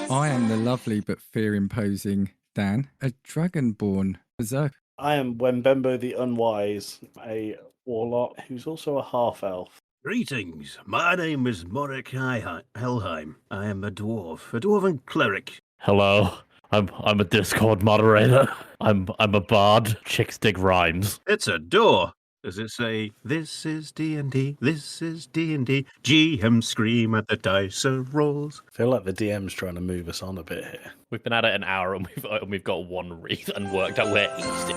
I am the lovely but fear-imposing Dan, a dragonborn berserker. I am Wembembo the Unwise, a warlock who's also a half-elf. Greetings, my name is Mordecai Helheim. I am a dwarven cleric. Hello, I'm a Discord moderator. I'm a bard. Chicks dig rhymes. It's a door. Does it say, this is D&D, this is D&D, GM scream at the dice rolls? I feel like the DM's trying to move us on a bit here. We've been at it an hour and we've got one read and worked out where east is.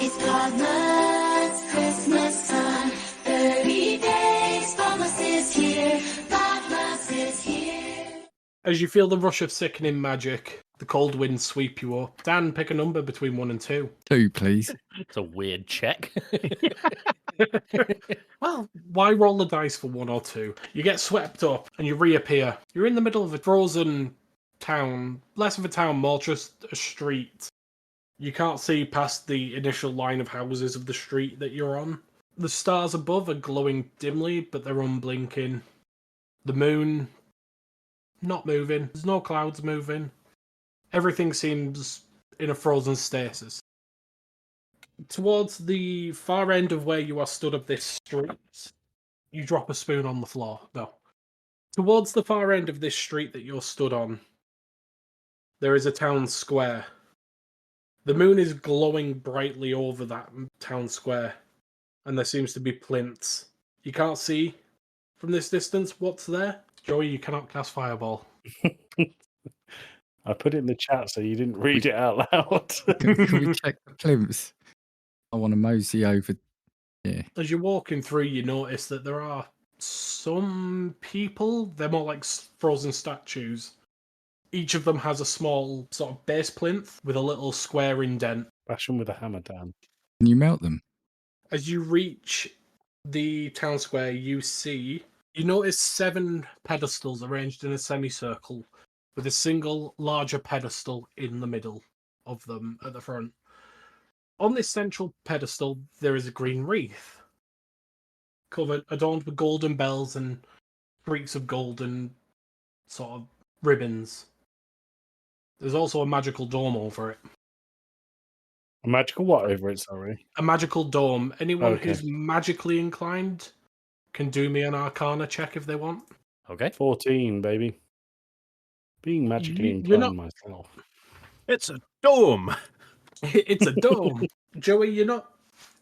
It's Podmas, Christmas time, 30 days, Podmas is here, Podmas is here. As you feel the rush of sickening magic, the cold winds sweep you up. Dan, pick a number between 1 and 2. 2, please. It's a weird check. Well, why roll the dice for 1 or 2? You get swept up and you reappear. You're in the middle of a frozen town. Less of a town, more just a street. You can't see past the initial line of houses of the street that you're on. The stars above are glowing dimly, but they're unblinking. The moon, not moving. There's no clouds moving. Everything seems in a frozen stasis. Towards the far end of where you are stood of this street, you drop a spoon on the floor. No. Towards the far end of this street that you're stood on, there is a town square. The moon is glowing brightly over that town square, and there seems to be plinths. You can't see from this distance what's there. Joey, you cannot cast Fireball. I put it in the chat so you didn't read it out loud. Can we check the plinths? I want to mosey over. Yeah. As you're walking through, you notice that there are some people. They're more like frozen statues. Each of them has a small sort of base plinth with a little square indent. Bash them with a hammer, Dan. Can you melt them? As you reach the town square, you notice 7 pedestals arranged in a semicircle with a single larger pedestal in the middle of them at the front. On this central pedestal, there is a green wreath, adorned with golden bells and streaks of golden sort of ribbons. There's also a magical dome over it. A magical what over it, sorry? A magical dome. Anyone Okay. who's magically inclined can do me an Arcana check if they want. Okay. 14, baby. Being magically You're inclined not- myself. It's a dome. It's a dome. Joey, you're not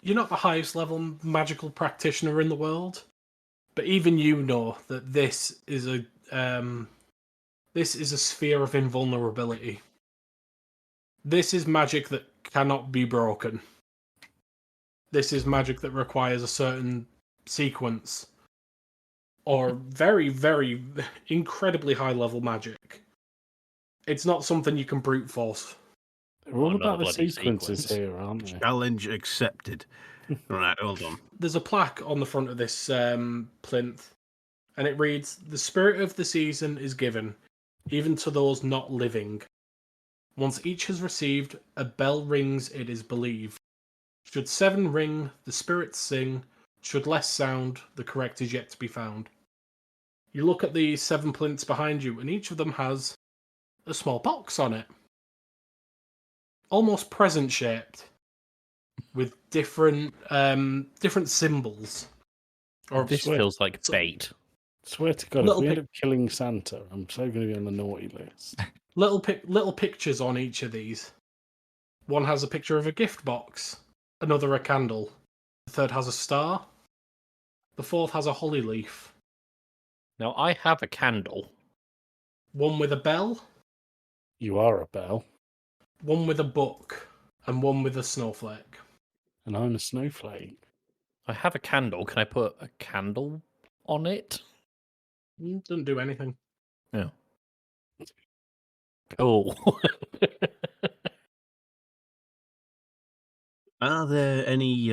the highest level magical practitioner in the world, but even you know that this is a sphere of invulnerability. This is magic that cannot be broken. This is magic that requires a certain sequence or very, very incredibly high level magic. It's not something you can brute force. They're all Another about the bloody sequences sequence. here, aren't they? Challenge accepted. Right, hold on. There's a plaque on the front of this plinth, and it reads, "The spirit of the season is given, even to those not living. Once each has received, a bell rings, it is believed. Should 7 ring, the spirits sing. Should less sound, the correct is yet to be found." You look at the 7 plinths behind you, and each of them has a small box on it. Almost present shaped, with different symbols. Or This feels like bait. Swear to God, if Little we end pic- up killing Santa, I'm so going to be on the naughty list. little pictures on each of these. One has a picture of a gift box, another a candle, the third has a star, the fourth has a holly leaf, Now I have a candle. one with a bell, You are a bell, one with a book, and one with a snowflake. and I'm a snowflake. I have a candle. Can I put a candle on it? Doesn't do anything. Yeah. Cool. Are there any...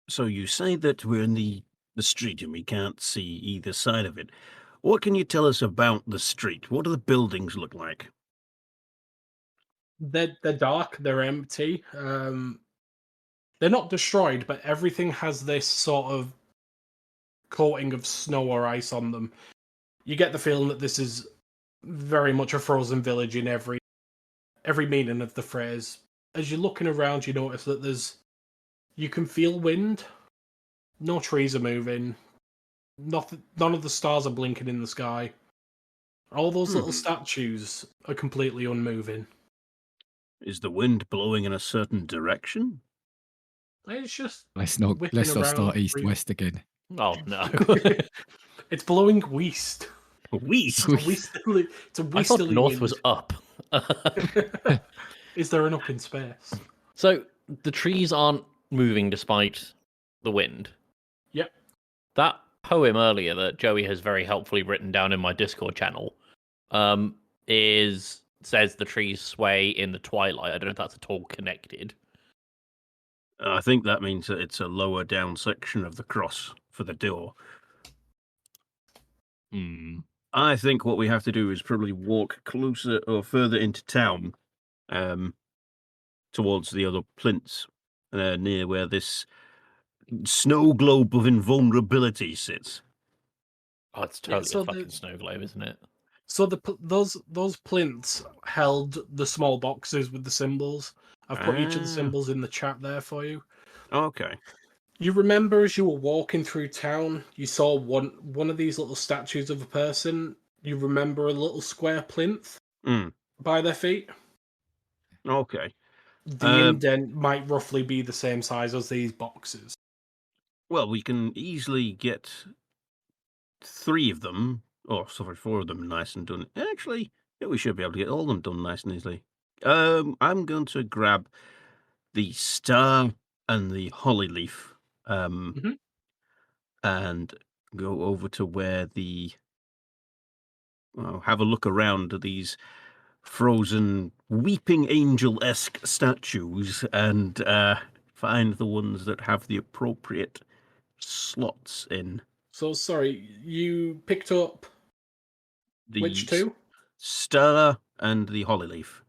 So you say that we're in the street and we can't see either side of it. What can you tell us about the street? What do the buildings look like? They're dark, they're empty. They're not destroyed, but everything has this sort of coating of snow or ice on them. You get the feeling that this is very much a frozen village in every meaning of the phrase. As you're looking around, you notice that you can feel wind. No trees are moving. None of the stars are blinking in the sky. All those little statues are completely unmoving. Is the wind blowing in a certain direction? It's just Let's not whipping around. start east-west again. Oh no. It's blowing west. West. It's a westerly. It's a I thought westerly north wind. was up. Is there an up in space? So the trees aren't moving despite the wind. Yep. That poem earlier that Joey has very helpfully written down in my Discord channel says the trees sway in the twilight. I don't know if that's at all connected. I think that means that it's a lower down section of the cross for the door. I think what we have to do is probably walk closer or further into town, towards the other plinths, near where this snow globe of invulnerability sits. Oh, it's totally so a fucking snow globe, isn't it? So those plinths held the small boxes with the symbols. I've put each of the symbols in the chat there for you. Okay. You remember as you were walking through town, you saw one of these little statues of a person. You remember a little square plinth by their feet? Okay. The indent might roughly be the same size as these boxes. Well, we can easily get 3 of them, or sorry, 4 of them nice and done. Actually, yeah, we should be able to get all of them done nice and easily. I'm going to grab the star and the holly leaf, and go over to where have a look around at these frozen weeping angel-esque statues and find the ones that have the appropriate slots in. So sorry, you picked up The which two? star and the holly leaf.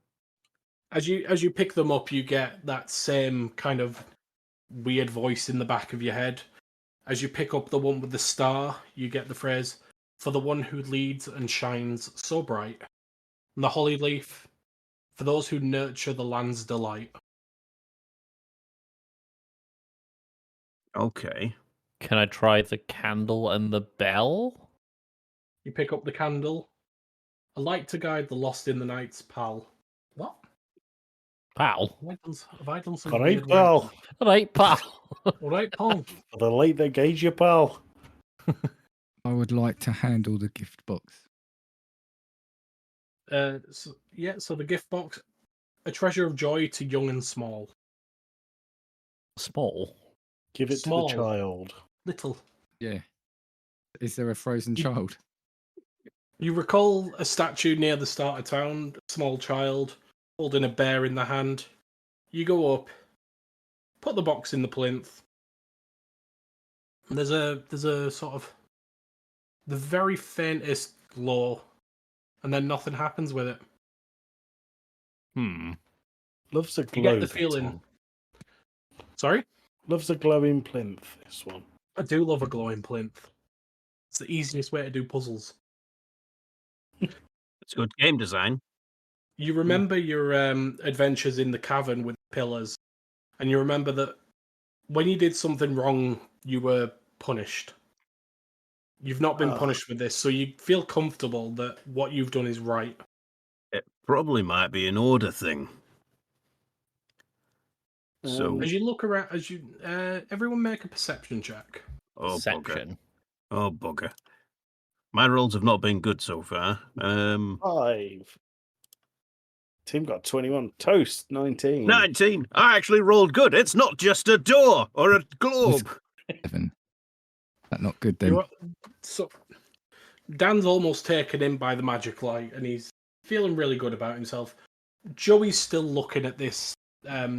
As you pick them up, you get that same kind of weird voice in the back of your head. As you pick up the one with the star, you get the phrase, "For the one who leads and shines so bright." And the holly leaf, "For those who nurture the land's delight." Okay. Can I try the candle and the bell? You pick up the candle. "A light to guide the lost in the night's pal." What? Pal. Have I done some All right, weird pal. Alright, pal. All right, Paul. For the light that guides you, pal. I would like to handle the gift box. So the gift box, a treasure of joy to young and small. Small. Give it Small. to the child. Little. Yeah. Is there a frozen child? You recall a statue near the start of town, a small child holding a bear in the hand. You go up, put the box in the plinth. And there's a sort of the very faintest glow, and then nothing happens with it. Loves a You glow. get the this feeling. one. Sorry? Loves a glowing plinth, this one. I do love a glowing plinth. It's the easiest way to do puzzles. It's good game design. You remember your adventures in the cavern with pillars, and you remember that when you did something wrong, you were punished. You've not been punished with this, so you feel comfortable that what you've done is right. It probably might be an order thing. So, As you look around, everyone make a perception check. oh bugger. Section. Oh bugger. My rolls have not been good so far. 5. Tim got 21. Toast, 19. 19. I actually rolled good. It's not just a door or a globe. 7. That not good then. So Dan's almost taken in by the magic light, and he's feeling really good about himself. Joey's still looking at this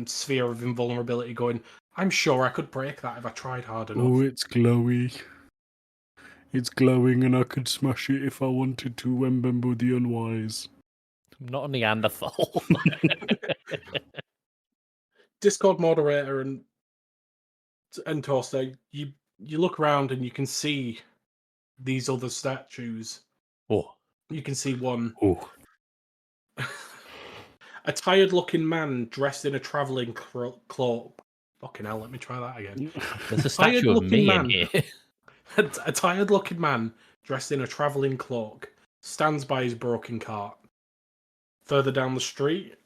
sphere of invulnerability, going, "I'm sure I could break that if I tried hard enough." Oh, it's glowy. It's glowing and I could smash it if I wanted to, remember the unwise. I'm not a Neanderthal. Discord moderator and Toaster, you look around and you can see these other statues. Oh. You can see one Oh, a tired-looking man dressed in a traveling cloak. Fucking hell! Let me try that again. There's a statue of Tired-looking me man. in here. A tired-looking man dressed in a traveling cloak stands by his broken cart. Further down the street,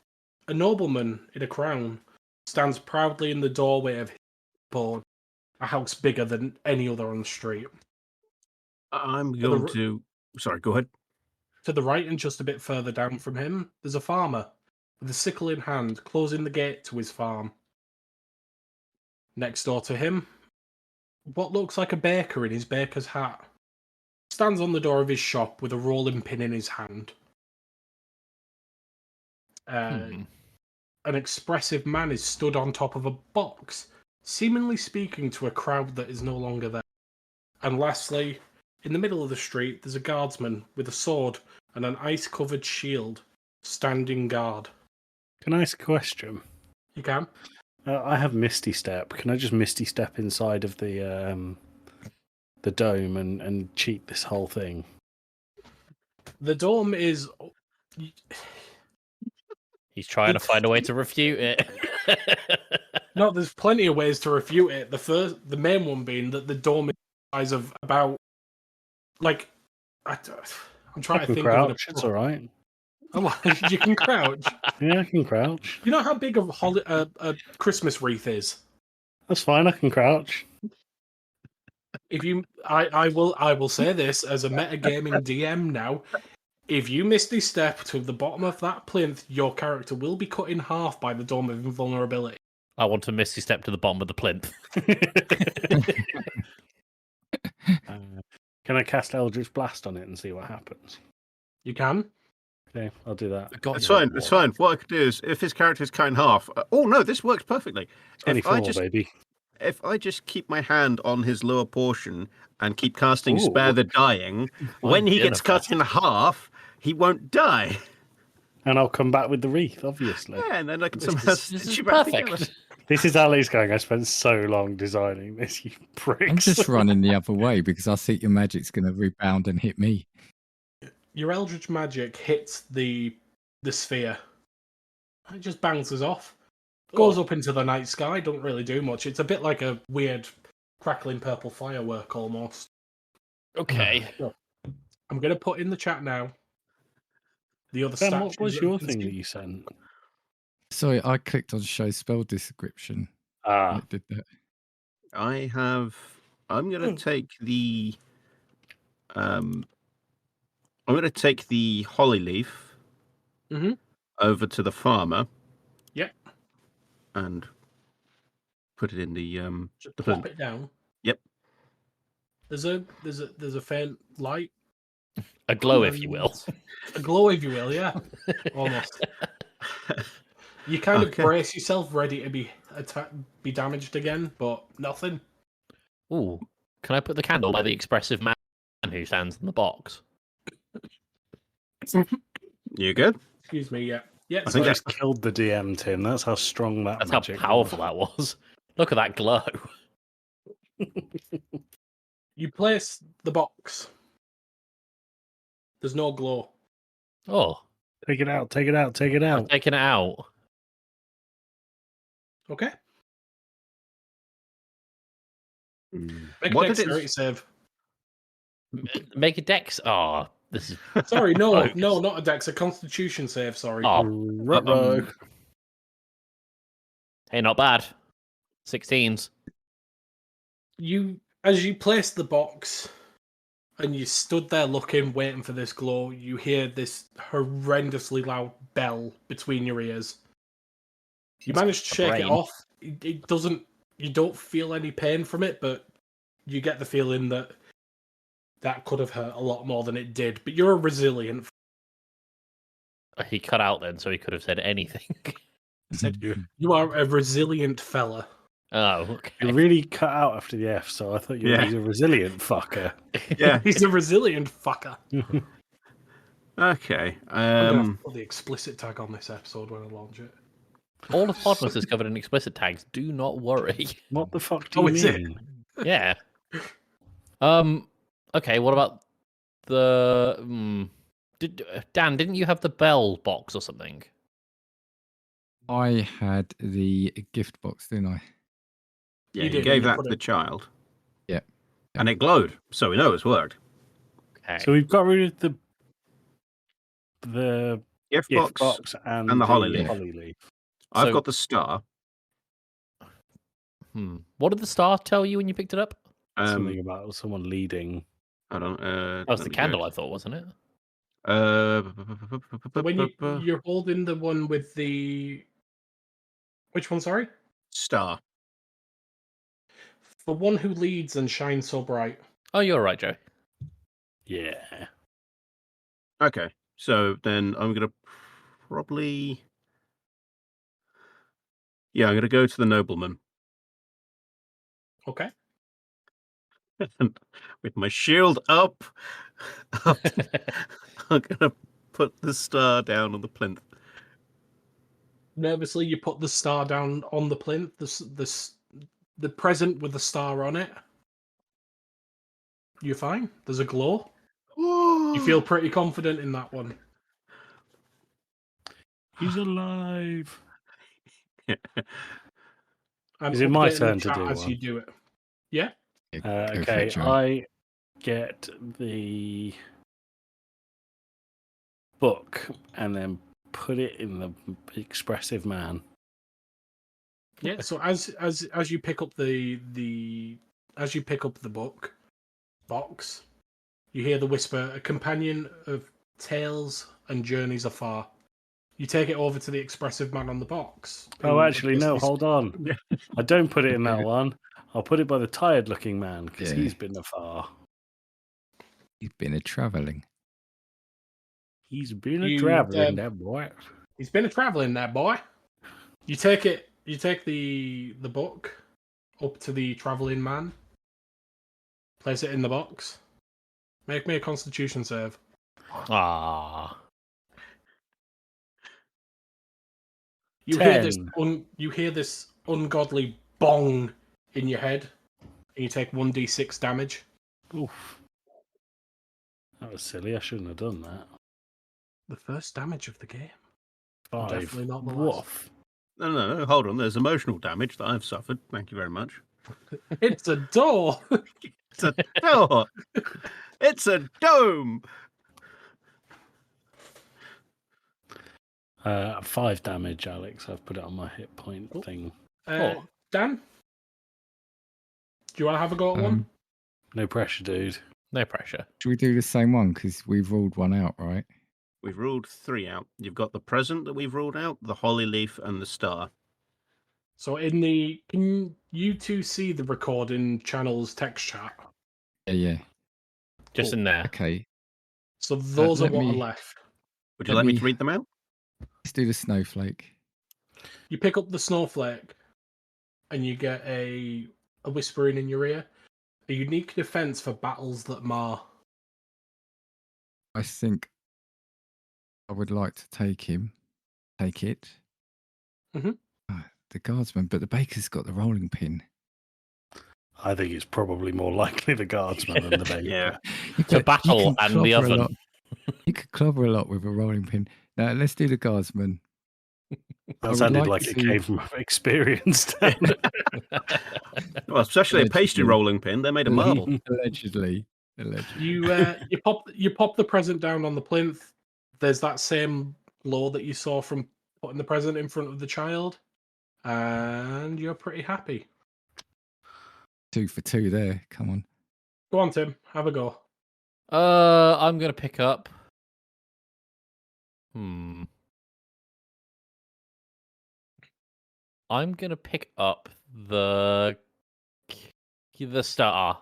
a nobleman in a crown stands proudly in the doorway of his board, a house bigger than any other on the street. I'm the going r- to. Sorry, go ahead. To the right and just a bit further down from him, there's a farmer with a sickle in hand, closing the gate to his farm. Next door to him, what looks like a baker in his baker's hat stands on the door of his shop with a rolling pin in his hand. An expressive man is stood on top of a box, seemingly speaking to a crowd that is no longer there. And lastly, in the middle of the street, there's a guardsman with a sword and an ice-covered shield standing guard. can I ask a question? You can? I have Misty Step. Can I just Misty Step inside of the dome and cheat this whole thing? The dome is... He's trying to It's- find a way to refute it. No, there's plenty of ways to refute it. The main one being that the dome is the size of about... Like... I'm trying I to can think crouch. of It's all right. You can crouch. Yeah, I can crouch. You know how big a Christmas wreath is? That's fine. I can crouch. If you, I will say this as a metagaming DM now. If you misty step to the bottom of that plinth, your character will be cut in half by the Dome of Invulnerability. I want to misty step to the bottom of the plinth. Can I cast Eldritch Blast on it and see what happens? You can. Okay, I'll do that. It's fine. It's fine. What I could do is, if his character is cut in half. Oh no, this works perfectly. If 24, I just baby. if I just keep my hand on his lower portion and keep casting Ooh. Spare the Dying, when he gets cut in half, he won't die. And I'll come back with the wreath, obviously. Yeah, and then I can This somehow is stitch you back together. perfect. This is Ali's going, I spent so long designing this, you pricks. I'm just running the other way because I think your magic's going to rebound and hit me. Your Eldritch Magic hits the sphere. It just bounces off. Goes up into the night sky. Don't really do much. It's a bit like a weird crackling purple firework almost. Okay. I'm going to put in the chat now. The other Ben, what statues was that you your can thing see. that you sent? Sorry, I clicked on show spell description. And Ah, it did that. I'm going to take the. I'm going to take the holly leaf Mhm. over to the farmer. Yep. And put it in the Just the plop plinth. it down. Yep. There's a faint light, A glow, if you will. a glow, if you will. Yeah, almost. You kind of Okay. brace yourself, ready to be damaged again, but nothing. Ooh. Can I put the candle by the expressive man who stands in the box? You good? Excuse me. Yeah. Yeah. I So think I just killed the DM, Tim. That's how strong that That's how magic powerful was. that was. Look at that glow. you place the box. There's no glow. Oh, Take it out, take it out, take it I'm out. taking it out. Okay. Mm. Make a What did dexterity it? save. Make a dex. Oh, this is. Sorry, no, bogus. no, not a dex. A Constitution save. Sorry. Oh, Ruh-roh. hey, not bad. 16s. As you place the box, and you stood there looking, waiting for this glow, you hear this horrendously loud bell between your ears. You manage to a shake it brain. off. It doesn't. You don't feel any pain from it, but you get the feeling that that could have hurt a lot more than it did. But you're a resilient. He cut out then, so he could have said anything. You are a resilient fella. Oh, okay. You really cut out after the F, so I thought you were Yeah. a resilient fucker. Yeah. He's a resilient fucker. Okay. I'm gonna have to put the explicit tag on this episode when I launch it. All of Podmas is covered in explicit tags. Do not worry. What the fuck do Oh, you is it? mean? Yeah. Okay. What about the? Dan, didn't you have the bell box or something? I had the gift box, didn't I? Yeah, You you did, gave you that put to the it- child. Yeah. And it glowed, so we know it's worked. Okay. So we've got rid of the Gift gift box. box and and the holly the leaf. holly leaf. I've So- got the star. What did the star tell you when you picked it up? Something about someone leading. I don't. That was the candle, I thought, wasn't it? So when you're holding the one with the... Which one, sorry? Star. The one who leads and shines so bright. Oh, you're right, Joe. Yeah. Okay, so then I'm gonna probably. Yeah, I'm gonna go to the nobleman Okay. with my shield up. I'm gonna put the star down on the plinth. Nervously, you put the star down on the plinth, the present with the star on it. You're fine. There's a glow. You feel pretty confident in that one. He's alive. I'm Is it my updating the turn to chat do as one? you do it. Yeah. Go for Okay, it, Joe. I get the book and then put it in the expressive man. Yeah. So as you pick up the book box, you hear the whisper, "A companion of tales and journeys afar." You take it over to the expressive man on the box. Oh, who actually, no, appears to be hold on. I don't put it in that one. I'll put it by the tired looking man because Yeah. he's been afar. He's been a travelling. He's been a You, traveling, that boy. He's been a traveling there, boy. You take the book up to the traveling man, place it in the box. Make me a constitution save. Ah. You 10. hear this ungodly bong in your head, and you take 1d6 damage. Oof. That was silly. I shouldn't have done that. The first damage of the game. 5. Definitely not the last. Woof. No, hold on. There's emotional damage that I've suffered. Thank you very much. It's a door. It's a door. It's a dome. 5 damage, Alex. I've put it on my hit point thing. Dan, do you want to have a go at one? No pressure, dude. No pressure. Should we do the same one? Because we've ruled one out, right? We've ruled 3 out. You've got the present that we've ruled out, the holly leaf, and the star. So can you two see the recording channel's text chat? Yeah. Just Cool. in there. Okay. So those are let what are me- left. Would you Let like me me- to read them out? Let's do the snowflake. You pick up the snowflake, and you get a whispering in your ear. A unique defense for battles that mar. I think I would like to take it. Mhm. The guardsman, but the baker's got the rolling pin. I think it's probably more likely the guardsman than the baker. Yeah. To battle can and the clobber a oven. lot. You could clobber a lot with a rolling pin. Now let's do the guardsman. I That would sounded like like to it see- came from experience. Dan. Well, especially a pastry Allegedly. rolling pin. They're made of marble. Allegedly. You pop the present down on the plinth. There's that same glow that you saw from putting the present in front of the child, and you're pretty happy. 2 for 2 there. Come on. Go on, Tim. Have a go. I'm gonna pick up. I'm gonna pick up the star.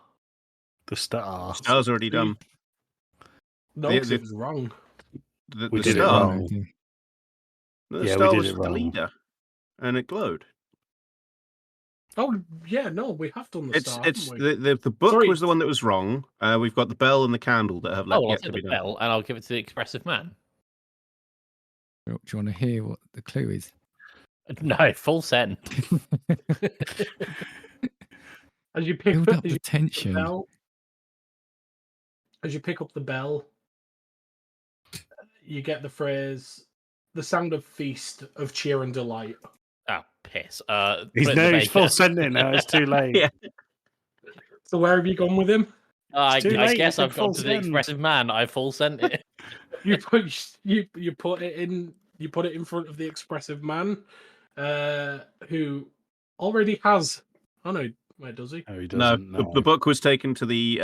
The star. Star's already done. No, The- 'cause the- it was wrong. We The did it star. wrong. The Yeah, we star did was it the wrong. leader, and it glowed. Oh yeah, no, we have done the It's star. it's haven't we? the book Sorry. was the one that was wrong. We've got the bell and the candle that have Oh, well, I'll yet take to be the done. bell and I'll give it to the expressive man. Do you want to hear what the clue is? No, full send. As you pick Build up up the tension. bell, as you pick up the bell, you get the phrase, the sound of feast, of cheer and delight. Oh, piss. He's put it in the no, he's full baker. sent it now. It's too late. Yeah. So where have you gone with him? I too late, guess it's a I've gone full to the send. expressive man. I full sent it. You put it in front of the expressive man, who already has. Oh no, where does he? No, he No, doesn't. the book was taken to the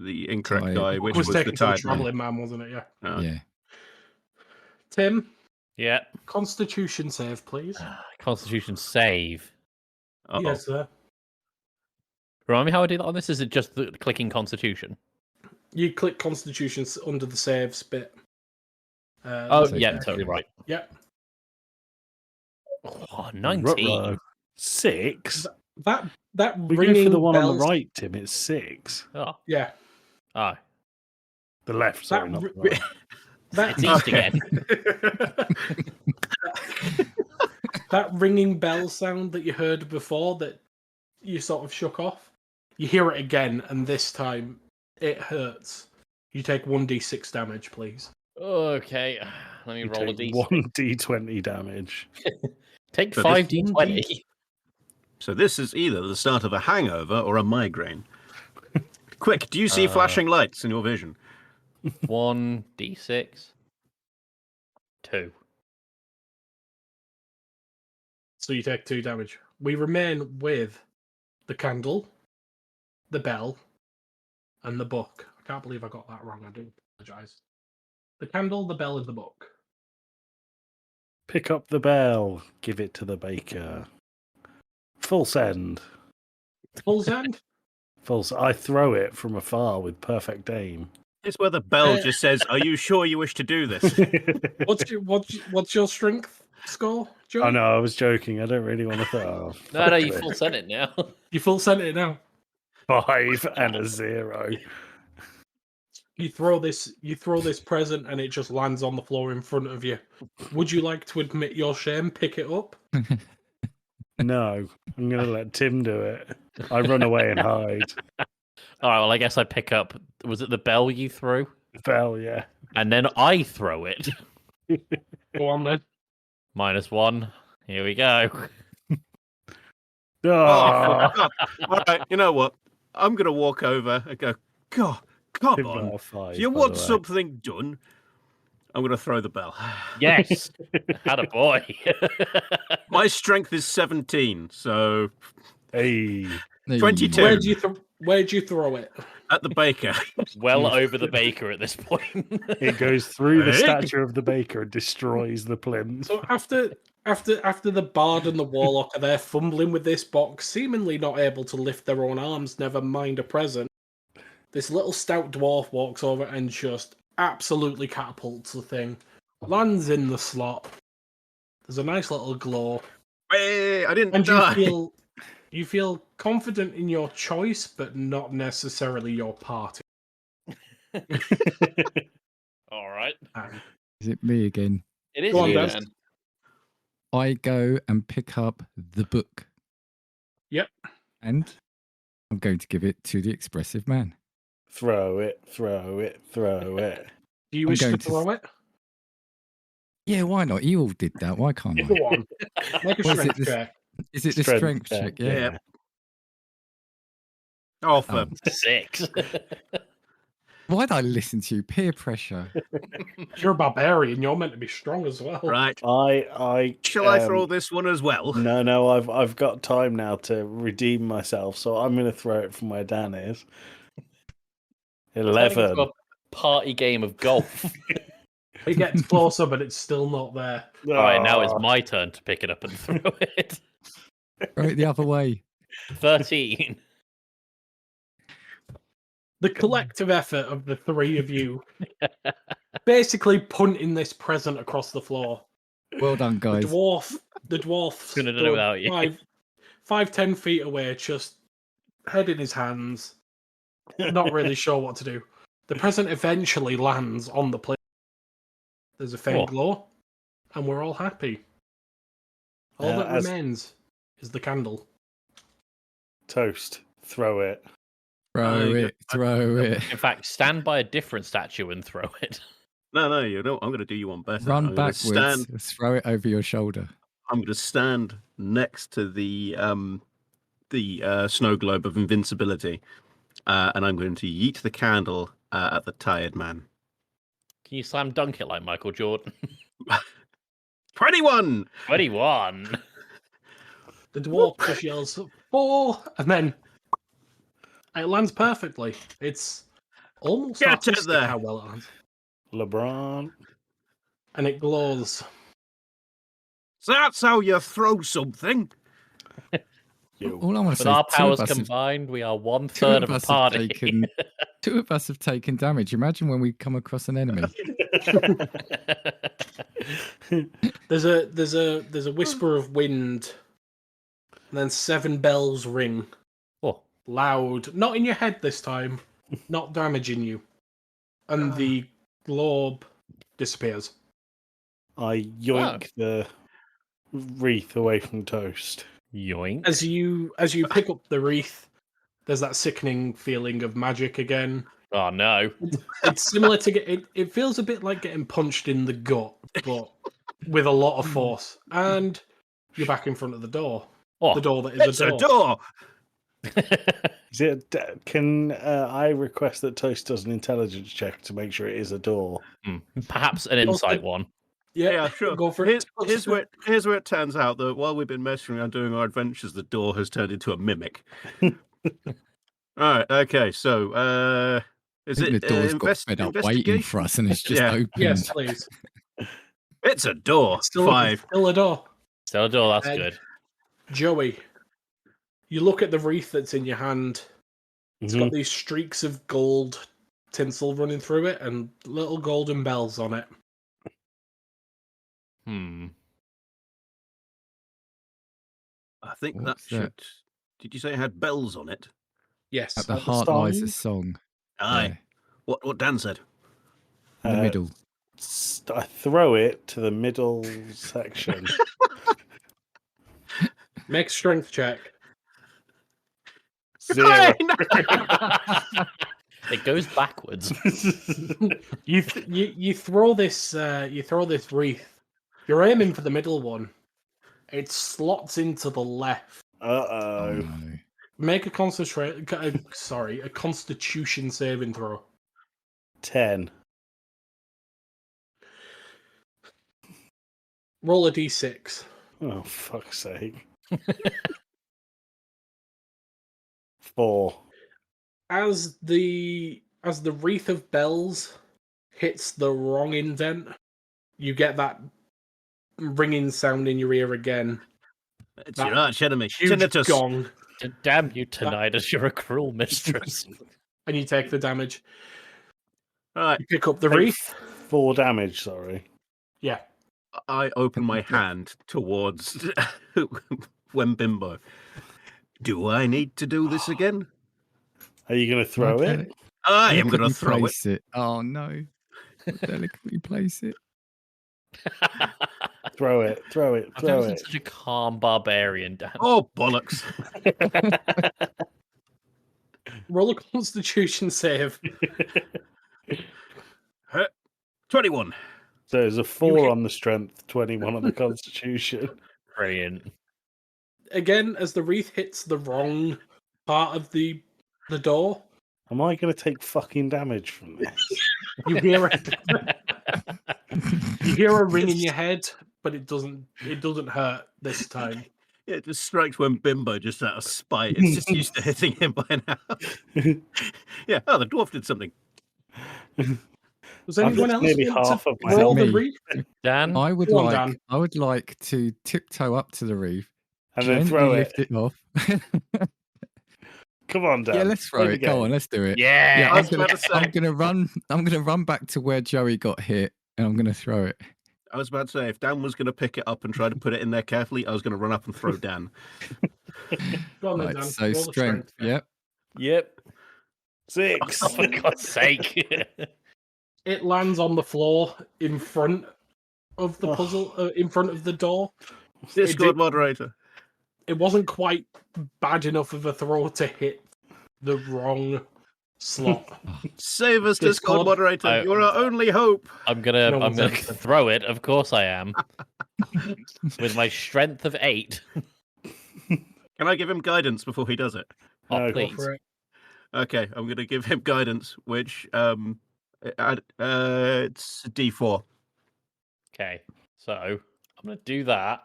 incorrect Tired. guy, Book which was was the taken to the tired man. traveling man, wasn't it? Yeah. Oh. Yeah. Tim, Yeah. Constitution save, please. Constitution save. Uh-oh. Yes, sir. Remind me how I do that on this? Is it just the clicking Constitution? You click Constitution under the saves bit. Oh, Save yeah, check. totally right. Yep. Oh, Ruh-roh. 19. 6. That We go ringing for the one on the bells- right, Tim. It's 6. Oh, Yeah. oh. The left, sorry, That not ri- the right. That It's east again. that ringing bell sound that you heard before that you sort of shook off, you hear it again, and this time it hurts. You take 1d6 damage, please. Okay, let me You roll a take d6. 1d20 damage. Take So 5d20. So this is either the start of a hangover or a migraine. Quick, do you see flashing lights in your vision? 1d6. 2. So you take 2 damage. We remain with the candle, the bell, and the book. I can't believe I got that wrong. I do apologise. The candle, the bell, and the book. Pick up the bell. Give it to the baker. Full send. Full send? I throw it from afar with perfect aim. It's where the bell just says, "Are you sure you wish to do this?" What's your strength score, Joe? I know, I was joking. I don't really want to throw. No, you full sent it now. You full send it now. 5 and a 0. You throw this present and it just lands on the floor in front of you. Would you like to admit your shame? Pick it up. No, I'm going to let Tim do it. I run away and hide. All right, well, I guess I pick up. Was it the bell you threw? Bell, yeah. And then I throw it. Go on then. -1. Here we go. Oh, All right, you know what? I'm going to walk over and go, God, come on. 5, If you by want the way. something done, I'm going to throw the bell. Yes. Had a boy. My strength is 17, so Hey, Hey. 22. Where'd you throw it? at the baker. Well over the baker at this point. it goes through the Hey. statue of the baker and destroys the plinth. So after the bard and the warlock are there fumbling with this box, seemingly not able to lift their own arms, never mind a present, this little stout dwarf walks over and just absolutely catapults the thing. Lands in the slot. There's a nice little glow. Hey, I didn't And die. you feel confident in your choice, but not necessarily your party. All right. Is it me again? It is Go on, you, Dan. Dan. I go and pick up the book. Yep. And I'm going to give it to the expressive man. Throw it, throw it, throw it. Do you I'm wish to going to throw it? Yeah, why not? You all did that. Why can't I? Go on. Make a What is strength it, check. Is it the strength check? Yeah. Yeah. Oh, for Oh. 6. Why did I listen to you? Peer pressure. You're a barbarian. You're meant to be strong as well. right. I Shall I throw this one as well? No, I've got time now to redeem myself, so I'm going to throw it from where Dan is. Turning 11. into a party game of golf. It gets closer, but it's still not there. All right, now it's Oh, my turn to pick it up and throw it. Throw it the other way. 13. The collective effort of the three of you basically punting this present across the floor. Well done, The guys. dwarf Couldn't have done it without you. 5-10 feet away, just head in his hands, not really sure what to do. The present eventually lands on the plate. There's a faint Oh. glow, and we're all happy. All that as- remains is the candle. Toast. Throw it. Throw I- it. Throw it. In fact, stand by a different statue and throw it. No, you don't. I'm going to do you one better. Run I'm gonna backwards, throw it over your shoulder. I'm going to stand next to the snow globe of invincibility, and I'm going to yeet the candle at the tired man. Can you slam dunk it like Michael Jordan? 21. 21. The dwarf just yells 4, and then it lands perfectly. It's almost Get it artistic there. how well it lands, LeBron. and it glows. So that's how you throw something. You. All I want to With say our is two of powers us have- combined, we are two 1/3 of a us have party. taken- two of us have taken damage. Imagine when we come across an enemy. There's a whisper of wind, and then 7 bells ring. Oh. Loud, not in your head this time, not damaging you, and the globe disappears. I yoink the wreath away from Toast. Yoink. As you pick up the wreath, there's that sickening feeling of magic again. Oh no. It's similar to it feels a bit like getting punched in the gut, but with a lot of force. And you're back in front of the door. Oh. The door that is It's a door. Is it? Can I request that Toast does an intelligence check to make sure it is a door? Perhaps an insight one. Yeah, sure. Go for it. Here's where it turns out that while we've been messing around doing our adventures, the door has turned into a mimic. All right. Okay. So, is I think it the door's got fed up waiting investigation? for us, and it's just Yeah. opened. Yes, please. It's a door. Still, 5. still a door. Still a door, that's Uh, good. Joey, you look at the wreath that's in your hand. It's Mhm. got these streaks of gold tinsel running through it and little golden bells on it. Hmm. I think that What's should. that? Did you say it had bells on it? Yes. At the At the heart lies a song? song. Aye. What Dan said. In the Uh, middle. I throw it to the middle section. Make a strength check. 0. It goes backwards. You throw this wreath. You're aiming for the middle one. It slots into the left. Uh Oh, oh. no. Make a a Constitution saving throw. 10. Roll a d6. Oh, fuck's sake. 4. As the wreath of bells hits the wrong indent, you get that ringing sound in your ear again. It's That your arch enemy. Huge Tinnitus. gong, Damn you, Tinnitus, you're a cruel mistress. and you take the damage. All right. You pick up the Take wreath. 4 damage, sorry. Yeah. I open my hand towards Wembimbo. Do I need to do this again? Are you going to throw Okay. it? I am Where going could to you throw it. place it. Oh no. Delicately place it. Throw it. Throw it. I've Throw never seen it. such a calm barbarian, Dan. Oh, bollocks. Roll a Constitution save. 21. So there's a 4 hit- on the strength, 21 on the constitution. Brilliant. Again, as the wreath hits the wrong part of the door, Am I going to take fucking damage from this? you hear you hear a ring in your head, but it doesn't hurt this time. It just strikes Wembimbo just out of spite. It's just used to hitting him by now. Yeah. Oh, the dwarf did something. Does I've anyone lost else nearly want half to of my roll the health. wreath? Dan, I would Go on, like Dan. I would like to tiptoe up to the reef, And then gently throw it. lift it off. Come on, Dan. Yeah, let's throw Play it. the Go game. on, let's do it. yeah, I was I'm about to say. I'm gonna run back to where Joey got hit, and I'm gonna throw it. I was about to say, if Dan was going to pick it up and try to put it in there carefully, I was going to run up and throw Dan. Go on, then, Right, Dan. so Roll the strength. check. Yep. yep. 6. Oh, for God's sake. It lands on the floor in front of the puzzle, in front of the door. Discord moderator. It wasn't quite bad enough of a throw to hit the wrong slot. Save us, Discord. Discord moderator. You're our only hope. I'm gonna No one's ever said throw it. Of course I am. With my strength of 8. Can I give him guidance before he does it? Oh, No, go Go please. for it. Okay, I'm going to give him guidance, which it's D4. Okay, so I'm gonna do that,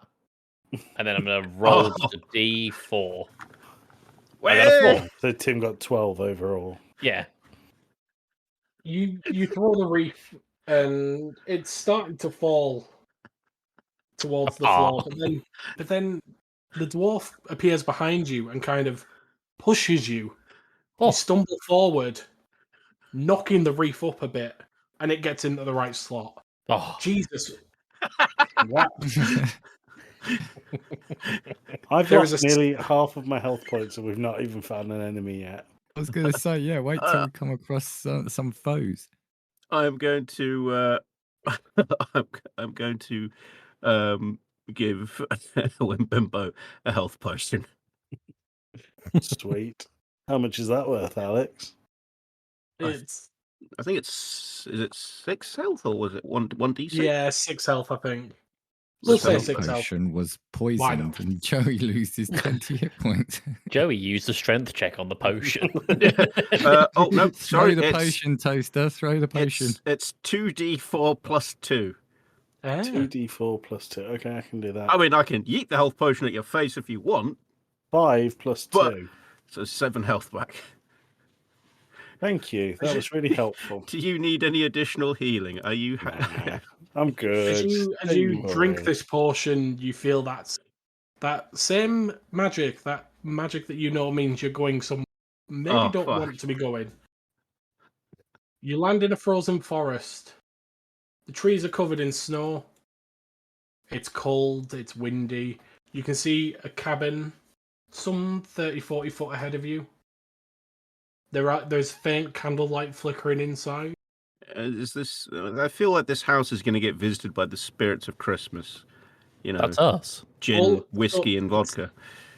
and then I'm gonna roll Oh. the D4. I got a Way! 4. So Tim got 12 overall. Yeah. You throw the reef, and it's starting to fall towards the floor. But then the dwarf appears behind you and kind of pushes you. Oh. You stumble forward, knocking the reef up a bit, and it gets into the right slot. Oh. Jesus. What? I've There lost is a- nearly half of my health points, and we've not even found an enemy yet. I was going to say, yeah, wait till we come across some foes. I'm going to I'm going to give Wimbimbo a health potion. Sweet. How much is that worth, Alex? It's I think is it 6 health or was it 1d6? yeah, 6 health, I think. We'll Let's say have a 6 health. Potion was Why poisoned not? and Joey loses 20 hit points. Joey used the strength check on the potion. Oh no, sorry, Throw the it's, potion, Toaster. Throw the potion. it's 2d4 plus 2. Ah. 2d4 plus 2. Okay, I can do that. I mean, I can yeet the health potion at your face if you want, 5 plus 2. But- so 7 health back. Thank you. That was really helpful. Do you need any additional healing? Are you? Nah, I'm good. As you Don't drink worry. this potion, you feel that same magic, that magic that you know means you're going somewhere maybe Oh, don't fuck. want to be going. You land in a frozen forest. The trees are covered in snow. It's cold, it's windy. You can see a cabin some 30, 40 foot ahead of you. There's faint candlelight flickering inside. Is this? I feel like this house is going to get visited by the spirits of Christmas. You know, That's us. gin, Well, whiskey, so and vodka.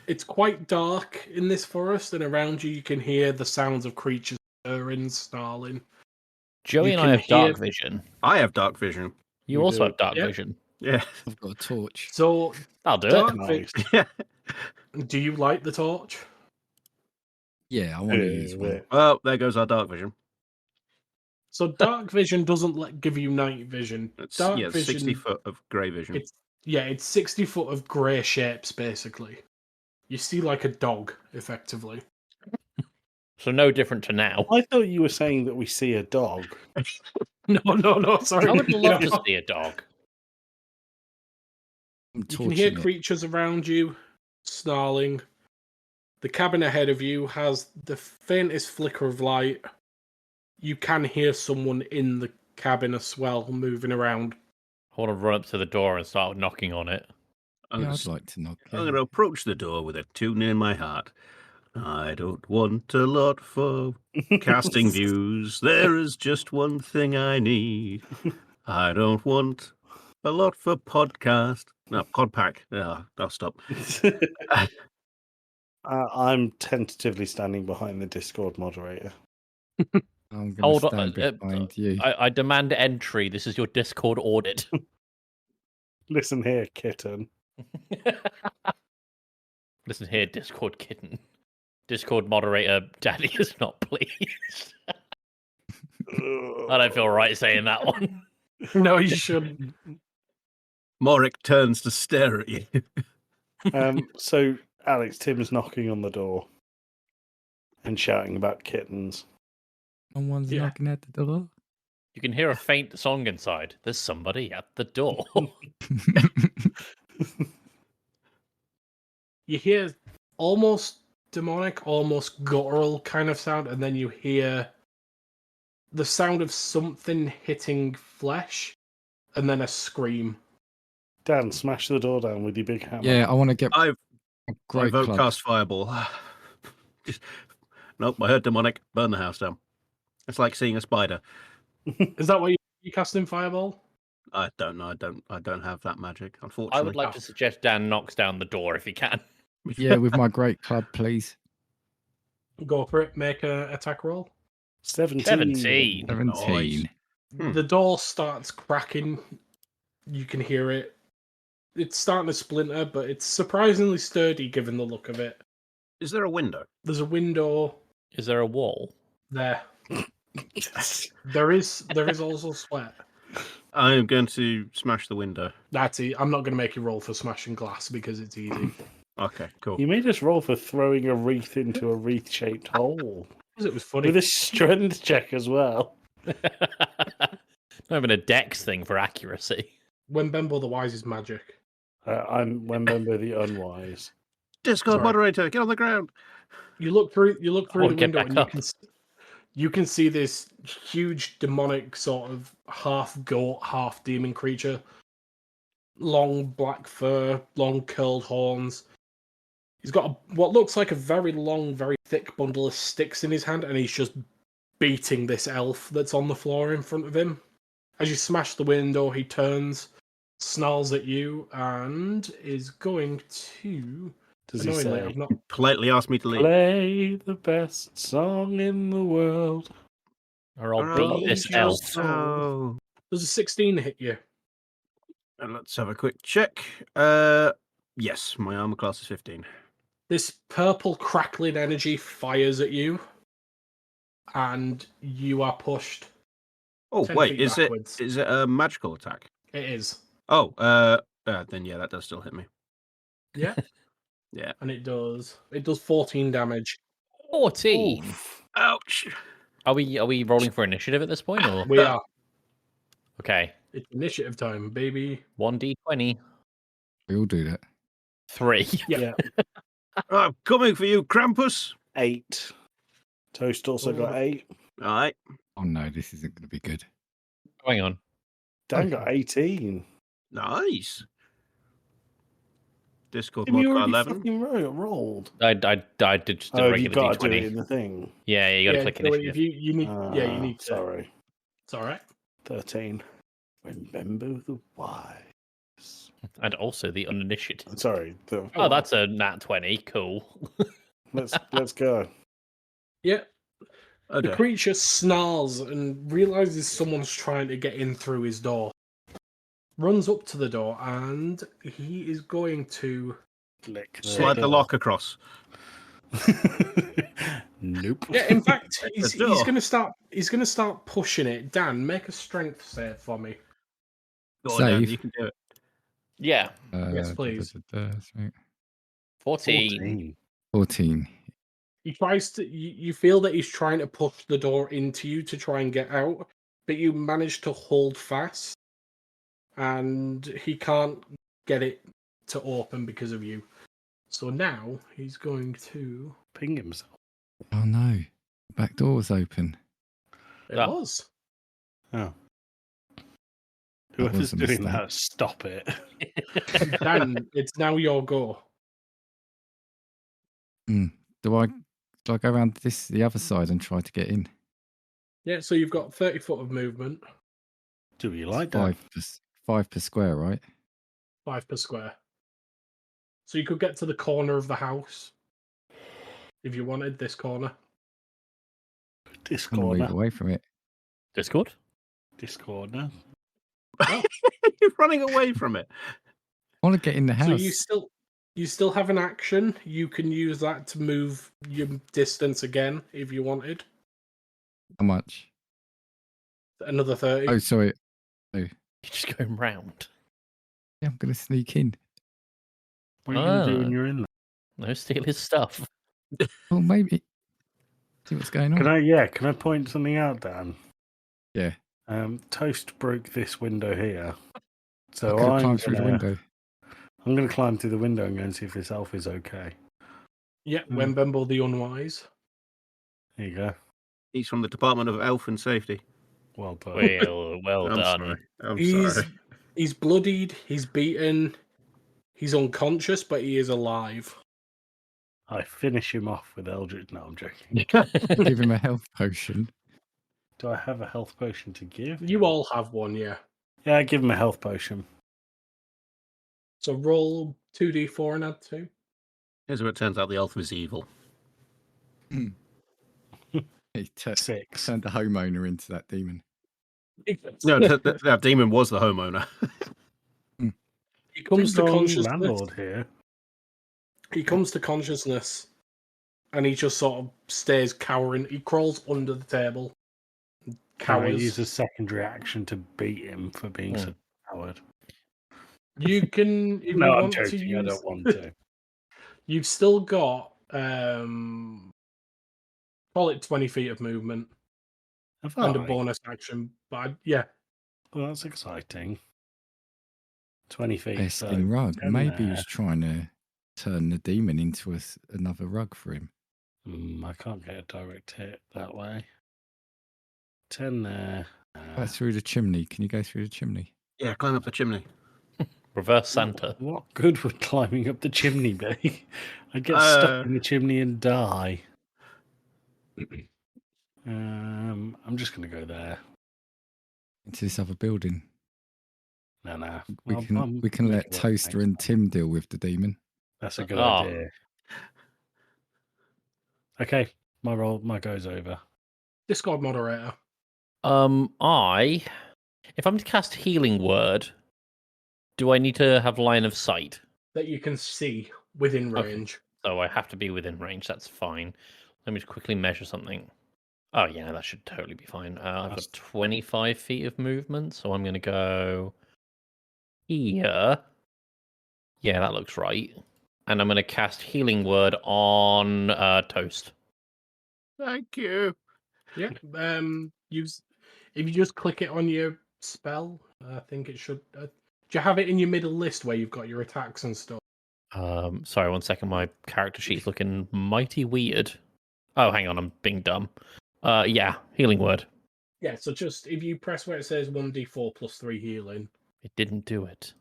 It's quite dark in this forest, and around you can hear the sounds of creatures stirring, snarling. Joey You and I can have dark hear- vision. I have dark vision. You We also do. have dark Yep. vision. Yeah. I've got a torch. So, I'll do dark it. Nice. do you light the torch? Yeah, I want to use one. Well, there goes our dark vision. So, dark vision doesn't give you night vision. It's Dark 60 vision, foot of grey vision. it's 60 foot of grey shapes, basically. You see like a dog, effectively. So no different to now. I thought you were saying that we see a dog. No, sorry. I would love No. to see a dog. I'm You can hear torching it. creatures around you snarling. The cabin ahead of you has the faintest flicker of light. You can hear someone in the cabin as well, moving around. I want to run up to the door and start knocking on it. I'm Yeah, gonna I'd like to knock. I'm going to approach the door with a tune in my heart. I don't want a lot for casting views. There is just one thing I need. I don't want a lot for podcast. No, podpack. No, I'll stop. I'm tentatively standing behind the Discord moderator. I'm going Hold to on, stand behind you. I demand entry. This is your Discord audit. Listen here, kitten. Listen here, Discord kitten. Discord moderator, Daddy is not pleased. I don't feel right saying that one. No, you shouldn't. Morik turns to stare at you. So, Alex, Tim's knocking on the door and shouting about kittens. Someone's Yeah. knocking at the door. You can hear a faint song inside. There's somebody at the door. You hear almost demonic, almost guttural kind of sound, and then you hear the sound of something hitting flesh, and then a scream. Dan, smash the door down with your big hammer. Yeah, I want to get I've a I great vote club. cast fireball. Nope, I heard demonic. Burn the house down. It's like seeing a spider. Is that why you casting fireball? I don't know. I don't have that magic, I unfortunately. would like to suggest Dan knocks down the door if he can. Yeah, with my great club, please. Go for it. Make a attack roll. 17. 17. 17. Hmm. The door starts cracking. You can hear it. It's starting to splinter, but it's surprisingly sturdy given the look of it. Is there a window? There's a window Is there a wall? there. There is also sweat. I am going to smash the window. That's it. I'm not going to make you roll for smashing glass because it's easy. Okay, cool. You made us roll for throwing a wreath into a wreath-shaped hole. Because it was funny. With a strength check as well. Not even a dex thing for accuracy. When Bembo the Wise is magic. I'm Wembember the Unwise. Discord Sorry. moderator, get on the ground. You look through the Oh, get window back and up. you can see this huge demonic sort of half goat, half demon creature. Long black fur, long curled horns. He's got what looks like a very long, very thick bundle of sticks in his hand, and he's just beating this elf that's on the floor in front of him. As you smash the window, he turns, snarls at you, and is going to. Does he Annoyingly, say, I've not. Politely asked me to leave. play the best song in the world? Or I'll Oh, beat this just elf. so. Does a 16 hit you? And let's have a quick check. Yes, my armor class is 15. This purple crackling energy fires at you, and you are pushed. Oh 10 wait, feet is backwards. it a magical attack? It is. Oh, then yeah, that does still hit me. Yeah. Yeah. And it does 14 damage. 14. Oof. Ouch. Are we rolling for initiative at this point, or We are. okay? It's initiative time, baby. 1d20. We all do that. 3. Yeah. I'm coming for you, Krampus. 8. Toast also got 8. All right. Oh no, this isn't going to be good. Hang on. Dan got 18. Nice. Discord Didn't mod you got already 11. fucking rolled? I did just a Oh, you regular got to do d20. it in the thing. Yeah, you got to click so initiative. if you need, you need to. Sorry. It's all right. 13. Remember the wise. And also the uninitiated. Sorry. Oh, that's a nat 20. Cool. Let's go. Yeah. The Okay. creature snarls and realizes someone's trying to get in through his door. Runs up to the door and he is going to. Lick Slide the door. lock across. Nope. Yeah, in fact, he's door. going to start. He's going to start pushing it. Dan, make a strength save for me. Go on, Dan, Save. you can do it. Yeah. Yes, please. 14. 14. He tries to. You feel that he's trying to push the door into you to try and get out, but you manage to hold fast, and he can't get it to open because of you. So now he's going to. Ping himself. Oh no. Back door was open. It Ah. was. Oh. That Whoever's was a doing mistake. that, stop it. Dan, it's now your go. Do I go around the other side and try to get in? Yeah, so you've got 30 foot of movement, Do you like that? 5 per square, right? 5 per square. So you could get to the corner of the house if you wanted this corner. This I'm gonna move corner. away from it. Discord? This corner. You're running away from it. I want to get in the house. So you still have an action. You can use that to move your distance again if you wanted. How much? Another 30. Oh, sorry. You're just going round. Yeah, I'm going to sneak in. What are you going to do when Ah. you're in there? No, steal his stuff. Well, maybe. See what's going on. Can I point something out, Dan? Yeah. Toast broke this window here. So I could I'm climb through the window. I'm going to climb through the window and go and see if this elf is okay. Yeah, when Bembo the Unwise. There you go. He's from the Department of Elf and Safety. Well done. Well I'm done. sorry. I'm He's sorry. he's bloodied, he's beaten, he's unconscious, but he is alive. I finish him off with Eldritch. No, I'm joking. Give him a health potion. Do I have a health potion to give? You all have one, yeah. Yeah, I give him a health potion. So roll 2d4 and add 2. Here's where it turns out the elf is evil. He 6. turned the homeowner into that demon. No, that demon was the homeowner. He comes to Ding-dong, consciousness. landlord here. He comes to consciousness, and he just sort of stays cowering. He crawls under the table, Can I cowers. use a secondary action to beat him for being such a coward? You can, if No, you I'm want to joking. I use. don't want to. You've still got call it 20 feet of movement Have and a I? bonus action. But yeah, Well, that's exciting. 20 feet. Besting So rug. 10 Maybe he there. was trying to turn the demon into another rug for him. I can't get a direct hit that way. 10 there. That's through the chimney. Can you go through the chimney? Yeah, climb up the chimney. Reverse Santa. What good would climbing up the chimney be? I'd get stuck Uh, in the chimney and die. I'm just going to go there. Into this other building. No. We I'll can make let it work Toaster next and time. Tim deal with the demon. That's a good Oh. idea. Okay, my go's over. Discord moderator. If I'm to cast Healing Word, do I need to have line of sight? That you can see within Okay. range. So I have to be within range. That's fine. Let me just quickly measure something. Oh yeah, that should totally be fine. I've That's- got 25 feet of movement, so I'm going to go here. Yeah, that looks right. And I'm going to cast Healing Word on Toast. Thank you. Yeah. Use if you just click it on your spell, I think it should. Do you have it in your middle list where you've got your attacks and stuff? Sorry, 1 second. My character sheet's looking mighty weird. Oh, hang on, I'm being dumb. Yeah, Healing Word. Yeah. So just if you press where it says 1d4 plus 3 healing. It didn't do it.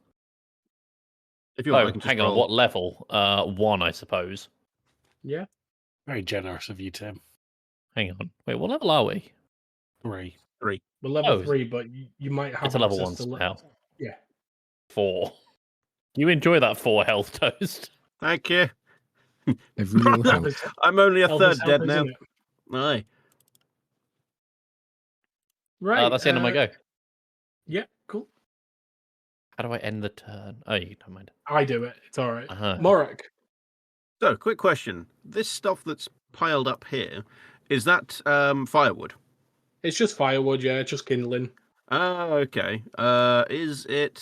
If you want, I Oh, can just hang on. roll. What level? 1, I suppose. Yeah. Very generous of you, Tim. Hang on. Wait, what level are we? 3. We're level Oh, 3, but you might have It's a level access 1 to spell. Yeah. 4. You enjoy that 4 health, Toast. Thank you. Every little help. I'm only a Elvis third dead help, now. isn't it? Aye. Right. That's the end of my go. Yeah. Cool. How do I end the turn? Oh, you don't mind. I do it. It's all right. Uh-huh. Morik. So, quick question. This stuff that's piled up here, is that firewood? It's just firewood. Yeah. Just kindling. Ah, okay. Is it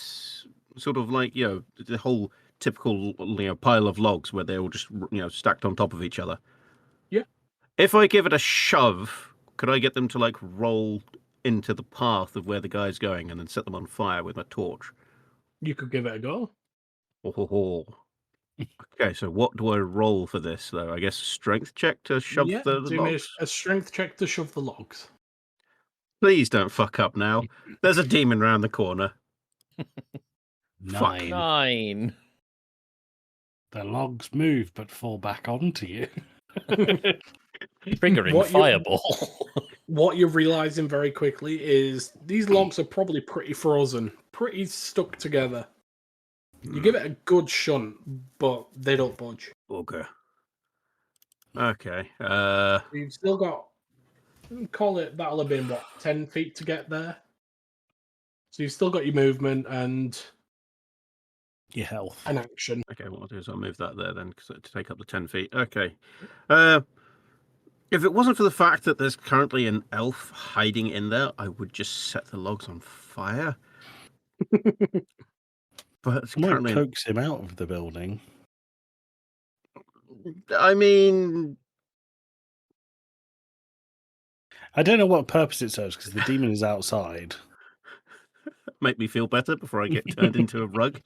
sort of like, the whole typical, pile of logs where they're all just, stacked on top of each other? Yeah. If I give it a shove, could I get them to, roll into the path of where the guy's going and then set them on fire with a torch? You could give it a go. Oh. Okay, so what do I roll for this, though? I guess strength check to shove Yeah. the Do me logs? a strength check to shove the logs. Please don't fuck up now. There's a demon round the corner. 9. 9. The logs move but fall back onto you. Triggering What you- fireball. What you're realizing very quickly is these logs are probably pretty frozen, pretty stuck together. You give it a good shunt, but they don't budge. Okay. Okay. You've still got, call it, that'll have been, 10 feet to get there? So you've still got your movement and Your health. an action. Okay, what I'll do is I'll move that there then to take up the 10 feet. Okay. If it wasn't for the fact that there's currently an elf hiding in there, I would just set the logs on fire. But it's I might currently... coax him out of the building. I mean... I don't know what purpose it serves because the demon is outside. Make me feel better before I get turned into a rug.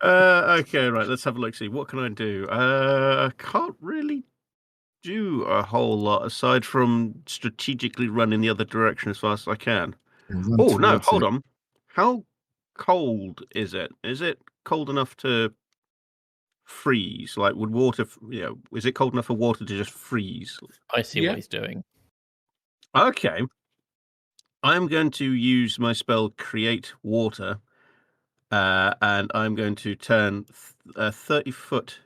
Okay, right, let's have a look. See, what can I do? I can't really do a whole lot aside from strategically run in the other direction as fast as I can. Run Oh, no, towards hold it. on. How cold is it? Is it cold enough to freeze? Like, would water, is it cold enough for water to just freeze? I see Yeah. what he's doing. Okay. I'm going to use my spell Create Water, and I'm going to turn 30 foot.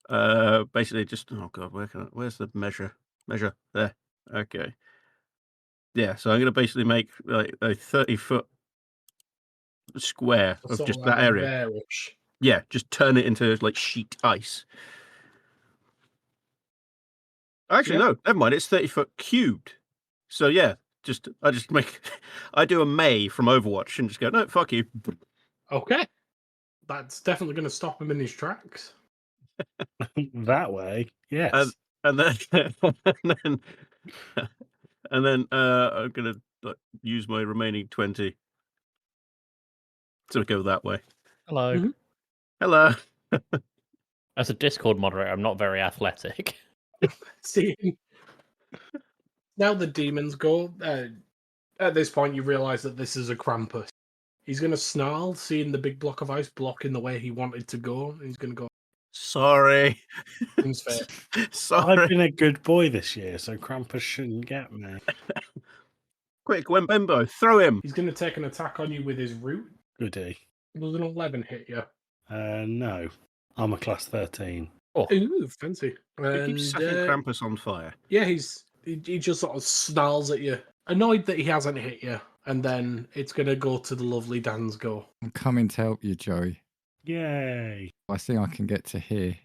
Basically, just oh god, where's the measure? Measure there. Okay. Yeah, so I'm going to basically make like a 30-foot square of Sort just of that like area. there-ish. Yeah, just turn it into like sheet ice. Actually, Yeah. no, never mind. It's 30-foot cubed. So yeah, I just make I do a May from Overwatch and just go, no, fuck you. Okay. That's definitely going to stop him in his tracks. That way, yes. And then and then I'm gonna like, use my remaining 20 to go that way. Hello. Mhm. Hello. As a Discord moderator, I'm not very athletic. See, now the demons go. At this point, you realise that this is a Krampus. He's going to snarl, seeing the big block of ice blocking the way he wanted to go. He's going to go Sorry. in his face. I've Sorry. been a good boy this year, so Krampus shouldn't get me. Quick, Wembembo, throw him. He's going to take an attack on you with his root. Goody. Does an 11 hit you? No. I'm a class 13. Oh, Ooh, fancy. He And keeps setting Krampus on fire. yeah, he just sort of snarls at you, annoyed that he hasn't hit you. And then it's going to go to the lovely Dan's go. I'm coming to help you, Joey. Yay. I think I can get to here.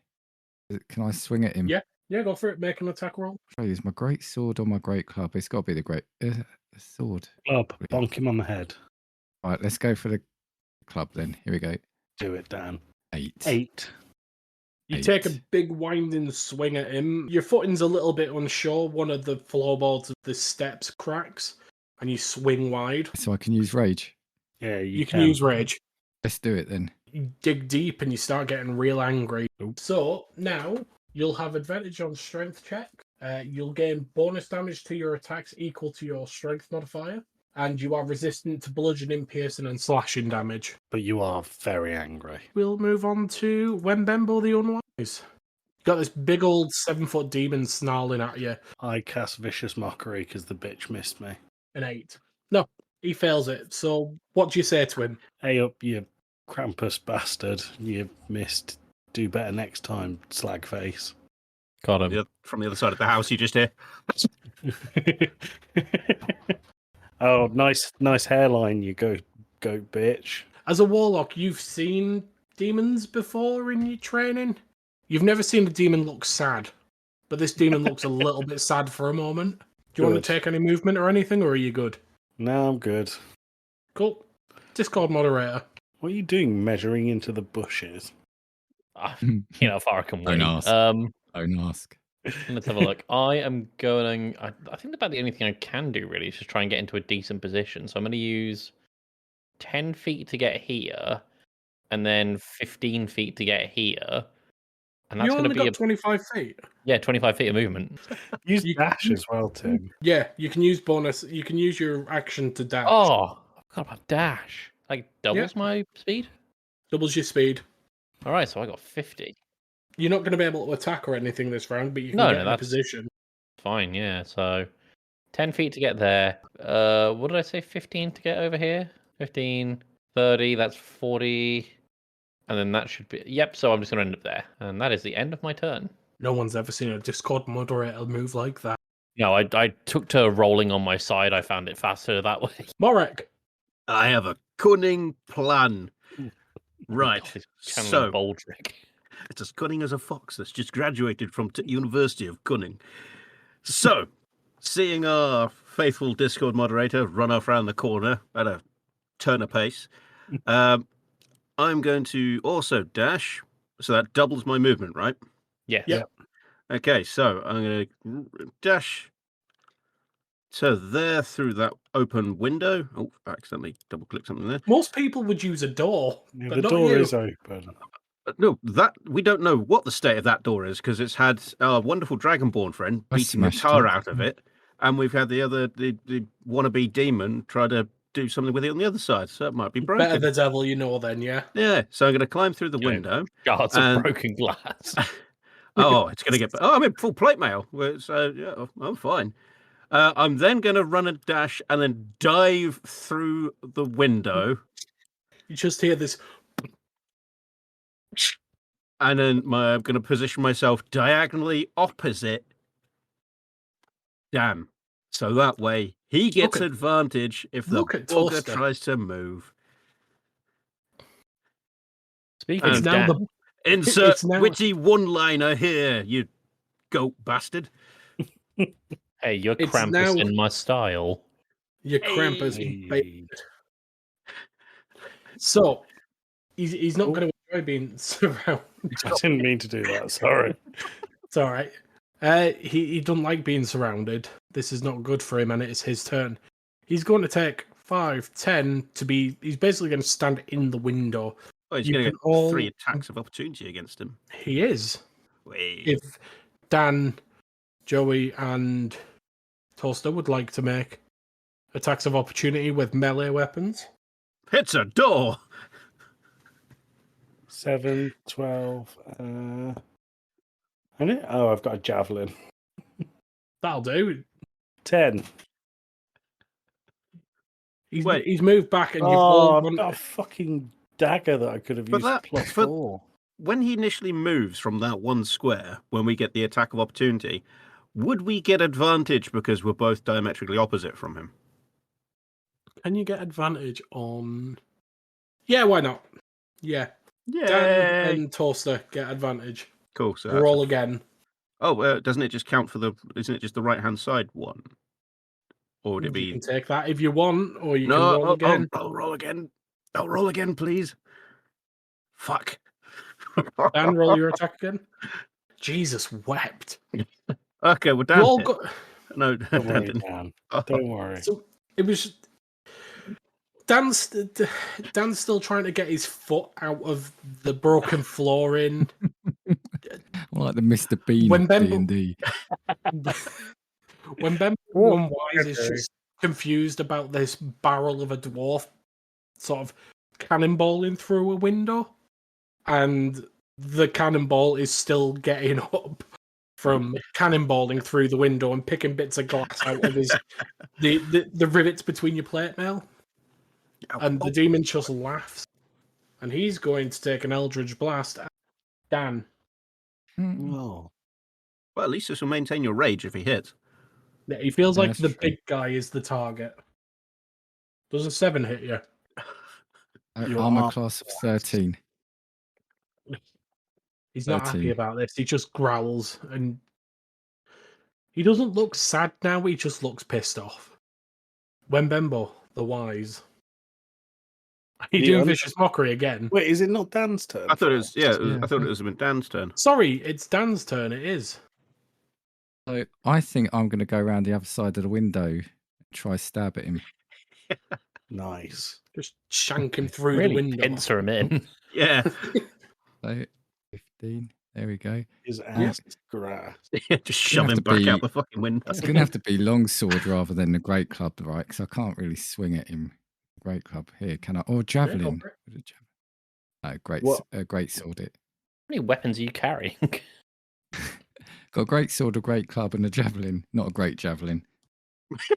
Can I swing at him? Yeah. Yeah, go for it. Make an attack roll. Should I use my great sword or my great club? It's got to be the sword. Club, bonk him on the head. All right, let's go for the club then. Here we go. Do it, Dan. 8. 8. You 8. take a big winding swing at him. Your footing's a little bit unsure. One of the floorboards of the steps cracks, and you swing wide. So I can use rage. Yeah, You can use rage. Let's do it then. You dig deep and you start getting real angry. Oop. So now you'll have advantage on strength check. You'll gain bonus damage to your attacks equal to your strength modifier, and you are resistant to bludgeoning, piercing, and slashing damage. But you are very angry. We'll move on to Wembembo the Unwise. You got this big old 7-foot demon snarling at you. I cast Vicious Mockery because the bitch missed me. An 8. No, he fails it. So what do you say to him? Hey up, you Krampus bastard. You missed. Do better next time, slag face. got him. From the other side of the house, you just hear. Oh, nice hairline, you goat bitch. As a warlock, you've seen demons before in your training. You've never seen a demon look sad, but this demon looks a little bit sad for a moment. Do you want Good. to take any movement or anything, or are you good? No, I'm good. Cool. Discord moderator. What are you doing measuring into the bushes? You know how far I can Don't wait. ask. Don't ask. Let's have a look. I am going. I think about the only thing I can do really is just try and get into a decent position. So I'm going to use 10 feet to get here, and then 15 feet to get here. And that's You going to only be got 25 feet. 25 feet of movement. Use You- dash as well, Tim. Yeah, you can use bonus. You can use your action to dash. Oh, I forgot about dash. Like doubles my speed. Doubles your speed. All right, so I got 50. You're not going to be able to attack or anything this round, but you can No, get no, in a that's- position. Fine, yeah. So 10 feet to get there. What did I say? 15 to get over here. 15, 30. That's 40. And then that should be. Yep. So I'm just going to end up there, and that is the end of my turn. No one's ever seen a Discord moderator move like that. No, I took to rolling on my side. I found it faster that way. Morek. I have a cunning plan. Right. God, he's channeling So Baldric. it's as cunning as a fox that's just graduated from University of Cunning. So, seeing our faithful Discord moderator run off around the corner at a turn of pace, I'm going to also dash. So that doubles my movement, right? Yes. Yep. Okay, so I'm going to dash to there through that open window. Oh, I accidentally double clicked something there. Most people would use a door, Yeah, but the not door you. is open. No, that we don't know what the state of that door is because it's had our wonderful Dragonborn friend I beating the smashed tar it. out of it, and we've had the wannabe demon try to do something with it on the other side, so it might be Better broken. the devil you know then, yeah. Yeah, so I'm going to climb through the Yeah. window. Guards of And- broken glass. Oh, it's going to get. Oh, I'm in full plate mail, so yeah, I'm fine. I'm then going to run a dash and then dive through the window, You just hear this. and then I'm going to position myself diagonally opposite Dan. So that way he gets at- advantage if the look at bugger Toaster. tries to move. Speaking It's of now Dan, Insert It's now- witty one-liner here, you goat bastard. hey, you're It's Krampus now- in my style. your Krampus. Hey. So he's not Oh. going to enjoy being surrounded. I didn't mean to do that. Sorry. It's all right. He doesn't like being surrounded. This is not good for him, and it's his turn. He's going to take 5, 10 to be. He's basically going to stand in the window. Oh, he's You going to can get all- 3 attacks of opportunity against him. He is. Wait. If Dan, Joey, and Toaster would like to make attacks of opportunity with melee weapons, Hits a door. 7, 12. Oh, I've got a javelin. that'll do. 10. Wait. He's moved back, and you've Oh, all I've gone. got a fucking dagger that I could have But used that- plus but- 4. When he initially moves from that one square, when we get the attack of opportunity, would we get advantage because we're both diametrically opposite from him? Can you get advantage on? Yeah, why not? Yeah, Dan Yeah. and Toaster get advantage. Cool. So that's Roll a- again. Oh, doesn't it just count for the? Isn't it just the right hand side one? Or would it You be? can take that if you want, or you No. can roll again. I'll roll again. I'll roll again, please. Fuck. Dan, roll your attack again. Jesus wept. Okay, well, You Dan. all hit. got. No, Don't Dan worry, didn't. Dan. Oh, Don't worry. So it was. Dan's still trying to get his foot out of the broken flooring. Like the Mr. Bean When of Ben- D&D. When Ben Oh, Wise is okay. just confused about this barrel of a dwarf sort of cannonballing through a window, and the cannonball is still getting up from cannonballing through the window and picking bits of glass out of his the rivets between your plate mail. And the demon just laughs, and he's going to take an Eldritch Blast at Dan. Hmm. Oh. Well, at least this will maintain your rage if he hits. Yeah, he feels Yeah, like that's the true. big guy is the target. Does a 7 hit you? Your Armor arm- class of 13. He's not happy 13. about this. He just growls, and he doesn't look sad now. He just looks pissed off. Wembembo, the wise. Are you The doing un- vicious mockery again? Wait, is it not Dan's turn? I thought it was. first? Yeah, Yeah, I thought it was been Dan's turn. Sorry, it's Dan's turn. It is. So I think I'm going to go around the other side of the window and try stab at him. Nice. Just shank him through the Really window. pincer him in. Yeah. So 15. There we go. His ass is grass. Just shove have him to back be- out the fucking window. It's going to have to be long sword rather than the great club, right? Because I can't really swing at him. Great club here, can I? Or javelin. for it. What? Great sword. It How many weapons are you carrying? got a great sword, a great club, and a javelin. Not a great javelin.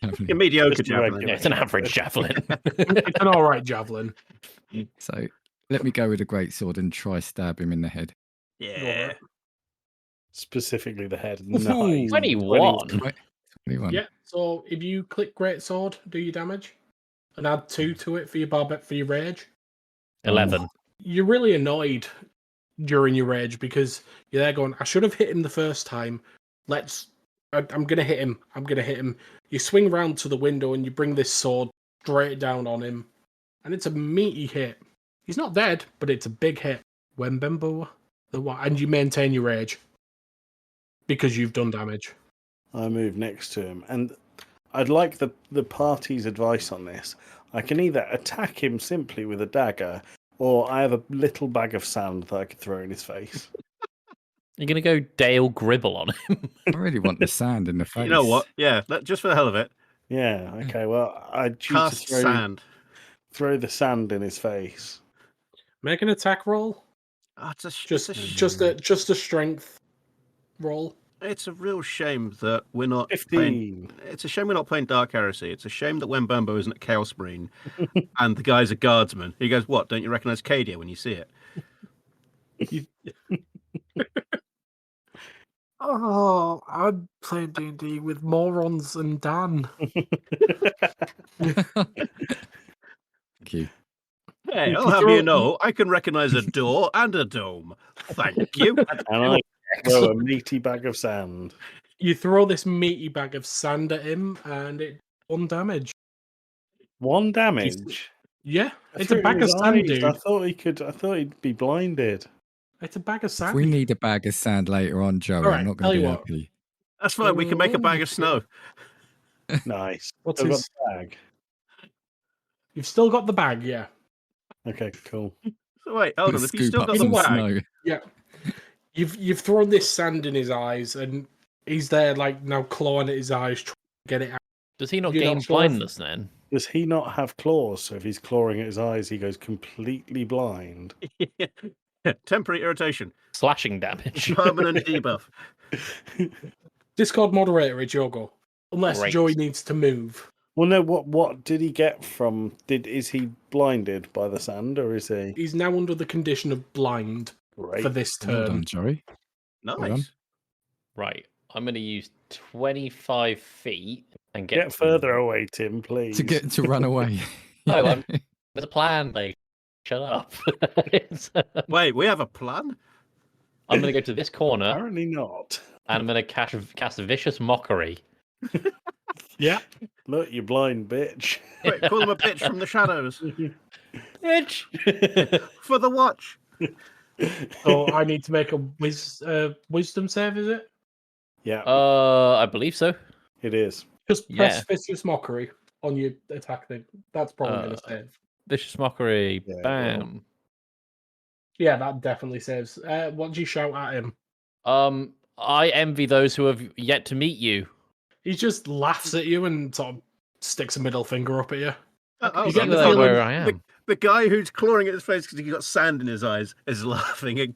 A Javelin. mediocre Just a javelin. regular. Yeah, it's an average javelin. It's an all right javelin. So let me go with a great sword and try stab him in the head. Yeah. Specifically the head. Ooh, Nice. 21. 21. Yeah. So if you click Great Sword, do your damage, and add 2 to it for your rage. 11. You're really annoyed during your rage because you're there going, I should have hit him the first time. I'm going to hit him. I'm going to hit him. You swing round to the window and you bring this sword straight down on him. And it's a meaty hit. He's not dead, but it's a big hit. Wembembo, and you maintain your rage because you've done damage. I move next to him, and I'd like the party's advice on this. I can either attack him simply with a dagger, or I have a little bag of sand that I could throw in his face. You're going to go Dale Gribble on him. I really want the sand in the face. You know what? Yeah, just for the hell of it, Yeah, okay, well, I choose cast to sand. throw the sand in his face. Make an attack roll. Oh, Just a strength roll. It's a real shame that we're not playing. 15. It's a shame we're not playing Dark Heresy. It's a shame that Wembembo isn't a Chaos Marine, and the guy's a guardsman. He goes, "What? Don't you recognise Cadia when you see it?" Oh, I'm playing D&D with morons and Dan. Thank you. Hey, I'll You have throw- you know, I can recognize a door and a dome. Thank you. And I throw a meaty bag of sand. You throw this meaty bag of sand at him, and it 1 damage. 1 damage. Yeah, I it's threw a it in bag of his sand, eyes. dude. I thought he'd be blinded. It's a bag of If sand. we need a bag of sand later on, Joey, Alright, I'm not tell going to you be what. happy. That's fine. We can make a bag of snow. Nice. What's Still got his? the bag. You've still got the bag, yeah. Okay, cool. So wait, hold on. If you Scoop still up got the some what? bag, snow. Yeah. You've thrown this sand in his eyes, and he's there, like, now clawing at his eyes, trying to get it out. Does he not You're gain not sure if- blindness then? Does he not have claws? So if he's clawing at his eyes, he goes completely blind. temporary irritation, Slashing damage. permanent debuff. Discord moderator, it's your go. Unless Great. Joey needs to move. Well, no. What did he get from? Is he blinded by the sand, or is he? He's now under the condition of blind Great. for this Well turn. done, Joey. done. Nice. Right. I'm going to use 25 feet and Get further away, Tim, please. To run away. No, there's a plan, like, shut up. Wait, we have a plan? I'm going to go to this corner Apparently not. and I'm going to cast a vicious mockery. Yeah. Look, you blind bitch. Wait, call him a bitch from the shadows. Bitch! For the watch. So I need to make a wisdom save, is it? Yeah, I believe so. it is. Just press Yeah. vicious mockery on your attack thing. That's probably going to save. Vicious mockery. Yeah, it will. Bam. Yeah, that definitely saves. What do you shout at him? I envy those who have yet to meet you. He just laughs at you and sort of sticks a middle finger up at you. Oh, You God, get the the feeling- feeling- where I am. The guy who's clawing at his face because he got sand in his eyes is laughing.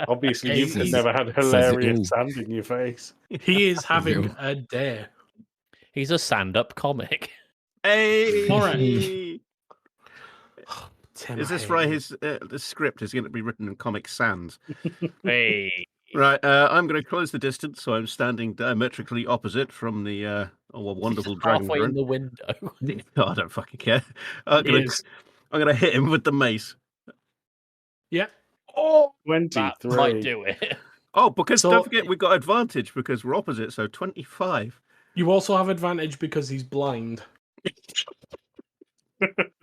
Obviously, Yeah, you've he's- never had says it hilarious all. sand in your face. He is having Real. a day. He's a stand-up comic. Hey! Alright. Tim, Is this I right? hate His the script is going to be written in Comic Sans. Hey. Right, I'm going to close the distance, so I'm standing diametrically opposite from the wonderful dragon. Halfway in the window. Oh, I don't fucking care. I'm you. gonna, He is. I'm gonna hit him with the mace. Yeah. Oh, That 23. might do it. Oh, because So- don't forget we've got advantage because we're opposite, so 25. you also have advantage because he's blind.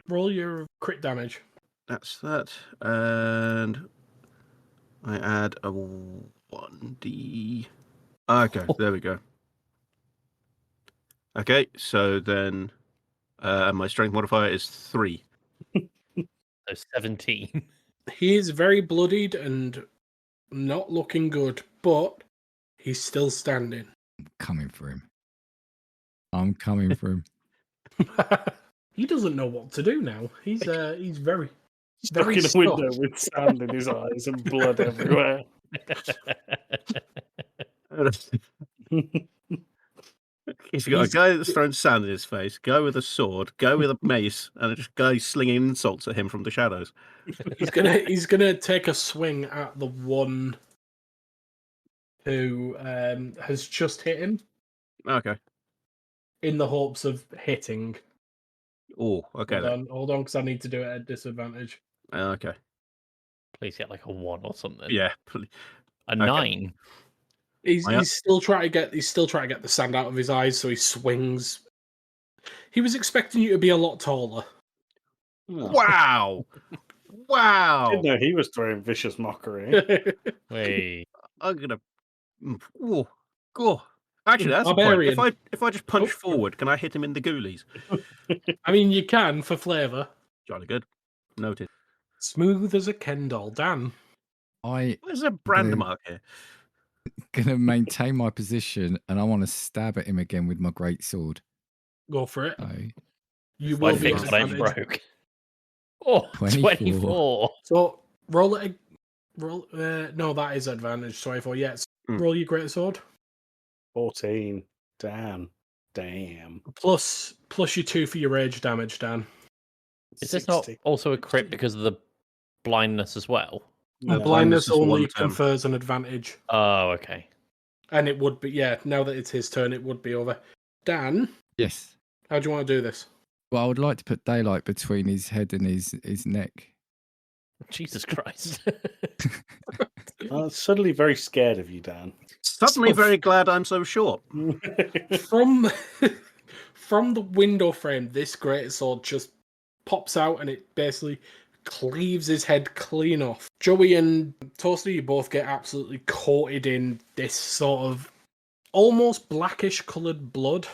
Roll your crit damage. That's that, and I add a 1d. Okay, there we go. Okay, so then my strength modifier is 3. So 17. He is very bloodied and not looking good, but he's still standing. Coming for him. I'm coming for him. He doesn't know what to do now. He's very Stuck very in a stuck. window with sand in his eyes and blood everywhere. He's got a guy that's thrown sand in his face, guy with a sword, guy with a mace, and a guy slinging insults at him from the shadows. He's gonna take a swing at the one who has just hit him Okay. in the hopes of hitting. Oh, okay. Hold on, because I need to do it at disadvantage. Okay. Please get like a 1 or something. Yeah. Please. A 9. He's still trying to get the sand out of his eyes, so he swings. He was expecting you to be a lot taller. Wow. I Wow. didn't know he was throwing vicious mockery. Wait. I'm gonna. Oh, go. Actually, that's a point. Barbarian. If I just punch Oh. forward, can I hit him in the ghoulies? I mean, you can for flavour. Jolly good. Noted. Smooth as a Ken doll. Dan. There's a brand Brilliant. mark here. Gonna maintain my position, and I want to stab at him again with my great sword. Go for it. So, You My will be fix what I advantage. broke. Oh, 24. 24. So roll it. Roll. No, that is advantage. 24. Yes. Hmm. Roll your great sword. 14. Damn. Plus your 2 for your rage damage, Dan. Is this not 60. also a crit because of the blindness as well? No, blindness is for only one turn. confers an advantage. Oh, okay. And it would be, now that it's his turn, it would be over. Dan, Yes. how do you want to do this? Well, I would like to put daylight between his head and his neck. Jesus Christ. I'm suddenly very scared of you, Dan. Suddenly very glad I'm so short. From from the window frame, this great sword just pops out and it basically cleaves his head clean off. Joey and Toasty, you both get absolutely coated in this sort of almost blackish coloured blood,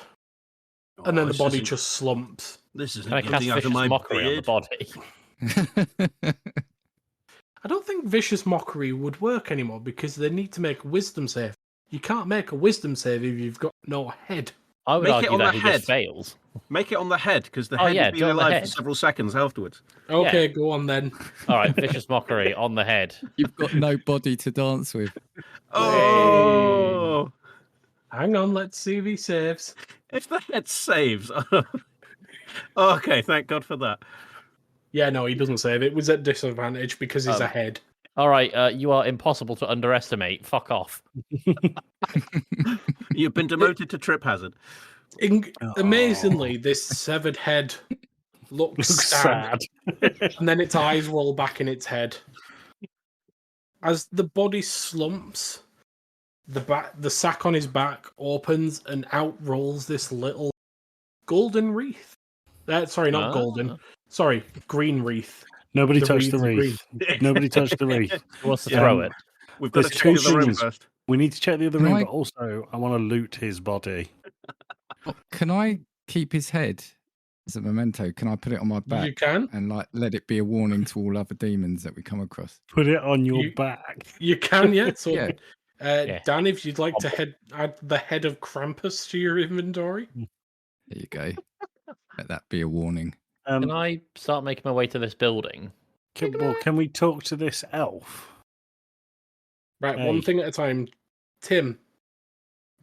and then the body just slumps. This isn't Can I cast getting out of vicious my mockery on the beard. body? I don't think vicious mockery would work anymore because they need to make a wisdom save. You can't make a wisdom save if you've got no head. I would Make it argue on that the he head. just fails. Make it on the head, because the Oh, head yeah, has do been it on the alive head. for several seconds afterwards. Okay, go on then. All right, vicious mockery on the head. You've got no body to dance with. Oh! Hang on, let's see if he saves. If the head saves. Okay, thank God for that. Yeah, no, he doesn't save. It was at disadvantage because he's Oh. ahead. All right, you are impossible to underestimate. Fuck off. You've been demoted to trip hazard. Amazingly, this severed head looks sad, and then its eyes roll back in its head. As the body slumps, the sack on his back opens and out rolls this little golden wreath. Sorry, not golden. Sorry, green wreath. Nobody The touched the wreaths wreath. Nobody touched the wreath. Who wants to throw it? We've got to There's check two the other room things. first. We need to check the other Can room, I- but also I want to loot his body. Can I keep his head as a memento? Can I put it on my back You can. and let it be a warning to all other demons that we come across? Put it on your You- back. You can, yeah. So, Yeah. Yeah. Dan, if you'd like to add the head of Krampus to your inventory. There you go. Let that be a warning. Can I start making my way to this building? Can we talk to this elf? Right, Hey. one thing at a time. Tim,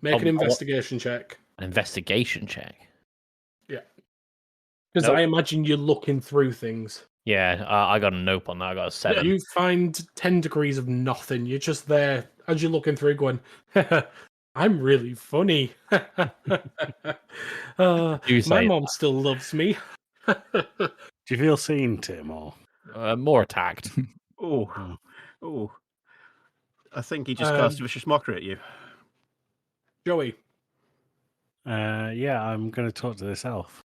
make an I want- investigation check. An investigation check. Because Nope. I imagine you're looking through things. Yeah, I got a nope on that. I got a 7. You find 10 degrees of nothing. You're just there as you're looking through going, I'm really funny. You say My mom still loves me. Do you feel seen, Tim? Or more attacked. Oh. Oh. I think he just cast a vicious mockery at you. Joey, yeah, I'm going to talk to this elf.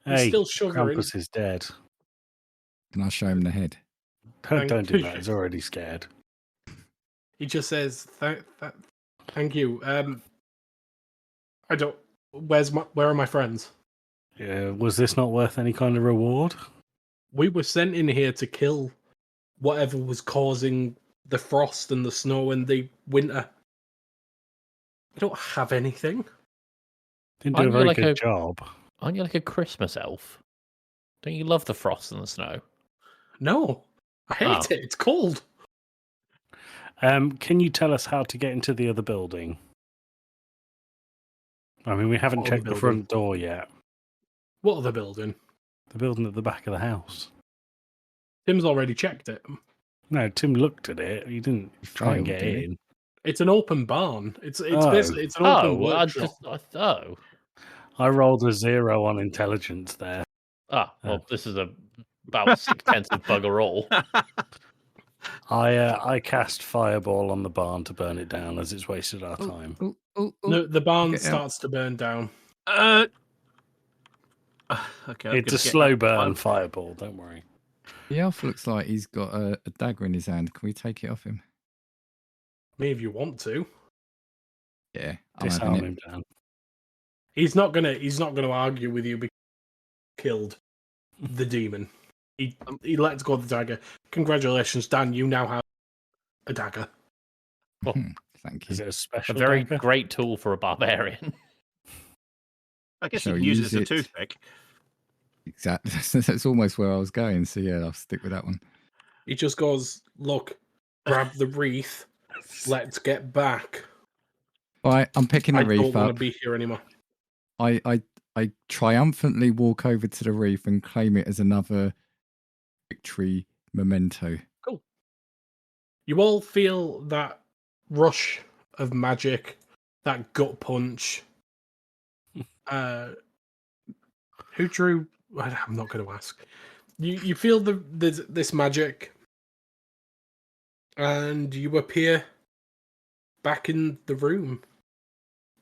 he's Hey, still shivering. Krampus is dead. Can I show him the head? Don't do that. He's already scared. He just says, "Thank you." I don't. Where are my friends? Was this not worth any kind of reward? We were sent in here to kill whatever was causing the frost and the snow and the winter. We don't have anything. Didn't do a Aren't you very like good a- job. Aren't you like a Christmas elf? Don't you love the frost and the snow? No, I hate Oh. it. It's cold. Can you tell us how to get into the other building? I mean, we haven't What checked other the front door yet. What other building? The building at the back of the house. Tim's already checked it. No, Tim looked at it. He didn't try and failed, get didn't he? in. It's an open barn. It's Oh. basically it's an open workshop. I rolled a 0 on intelligence there. Well, this is about 6/10 of bugger all. I cast fireball on the barn to burn it down as it's wasted our time. No, the barn Get out. starts to burn down. Okay. It's a slow burn fireball, don't worry. The elf looks like he's got a dagger in his hand. Can we take it off him? Me, if you want to. Yeah. I'm Disarm having him down. He's not gonna argue with you because he killed the demon. He lets go of the dagger. Congratulations, Dan. You now have a dagger. it. Thank you. Is it a A special very dagger? great tool for a barbarian. I guess Shall you we can use it use as a it? toothpick. Exactly. That's almost where I was going. So yeah, I'll stick with that one. He just goes, look, grab the wreath. Let's get back. All right, I'm picking the I don't reef want to up. be here anymore. I triumphantly walk over to the reef and claim it as another victory memento. Cool. You all feel that rush of magic, that gut punch. Who drew? I'm not going to ask. You feel this magic, and you appear back in the room.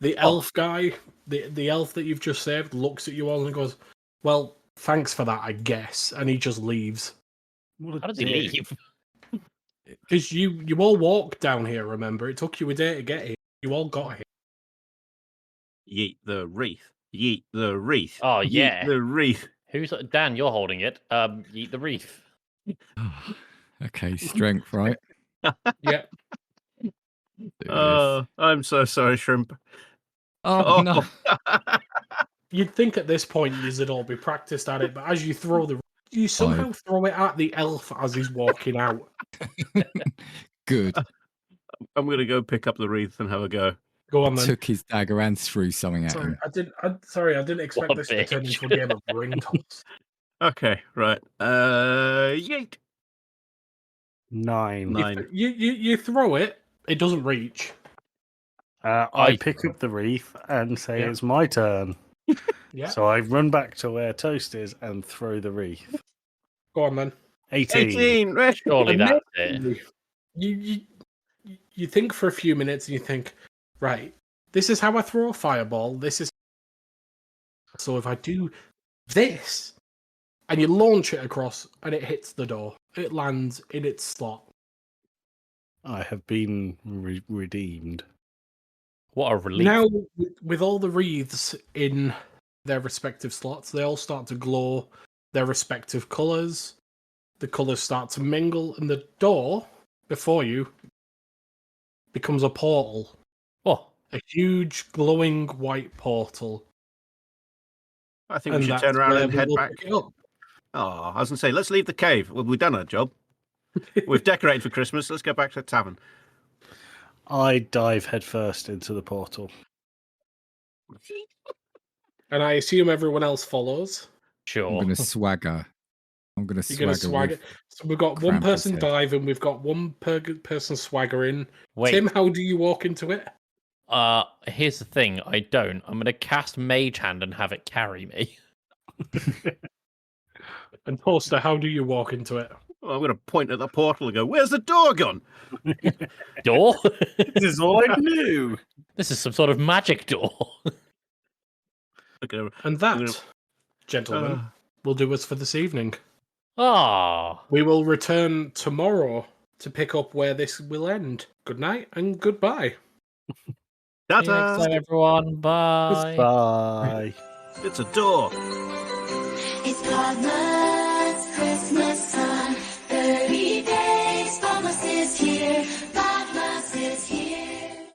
The elf guy, the elf that you've just saved, looks at you all and goes, "Well, thanks for that, I guess," and he just leaves. How does he leave? Because you all walked down here, remember? It took you a day to get here. You all got here. Yeet the wreath. Yeet the wreath. Oh, Yeet yeah. the wreath. Who's Dan? You're holding it. Eat the wreath. Okay, strength, right? Yeah. Do this. I'm so sorry, Shrimp. Oh, no. You'd think at this point you'd all be practiced at it, but as you throw you somehow throw it at the elf as he's walking out. Good. I'm going to go pick up the wreath and have a go. Go on then. Took his dagger and threw something at Sorry, him. I didn't expect this to turn into a game of ring toss. Okay, right. Yeet. 9. 9. You throw it, it doesn't reach. I pick up the wreath and say Yeah. it's my turn. Yeah. So I run back to where Toast is and throw the wreath. Go on then. 18. Surely that's it. Amazingly, You think for a few minutes and you think, right, this is how I throw a fireball. This is so if I do this, and you launch it across, and it hits the door. It lands in its slot. I have been redeemed. What a relief. Now, with all the wreaths in their respective slots, they all start to glow their respective colours. The colours start to mingle, and the door before you becomes a portal. Oh, A huge, glowing white portal. I think we should turn around and head back. Pick it up. Oh, I was going to say, let's leave the cave. Well, we've done our job. We've decorated for Christmas. Let's go back to the tavern. I dive headfirst into the portal. And I assume everyone else follows. sure. I'm going to swagger. You're going to swagger. with So we've got one Krampus person head. diving, we've got one person swaggering. Wait. Tim, how do you walk into it? Here's the thing. I don't. I'm going to cast Mage Hand and have it carry me. And Toaster, how do you walk into it? Well, I'm going to point at the portal and go, where's the door gone? Door? This is all I knew. This is some sort of magic door. Look at her. And that, gentlemen, will do us for this evening. Ah. We will return tomorrow to pick up where this will end. Good night and goodbye. See you next time, everyone. Bye. Bye. It's a door. It's Podmas Christmas.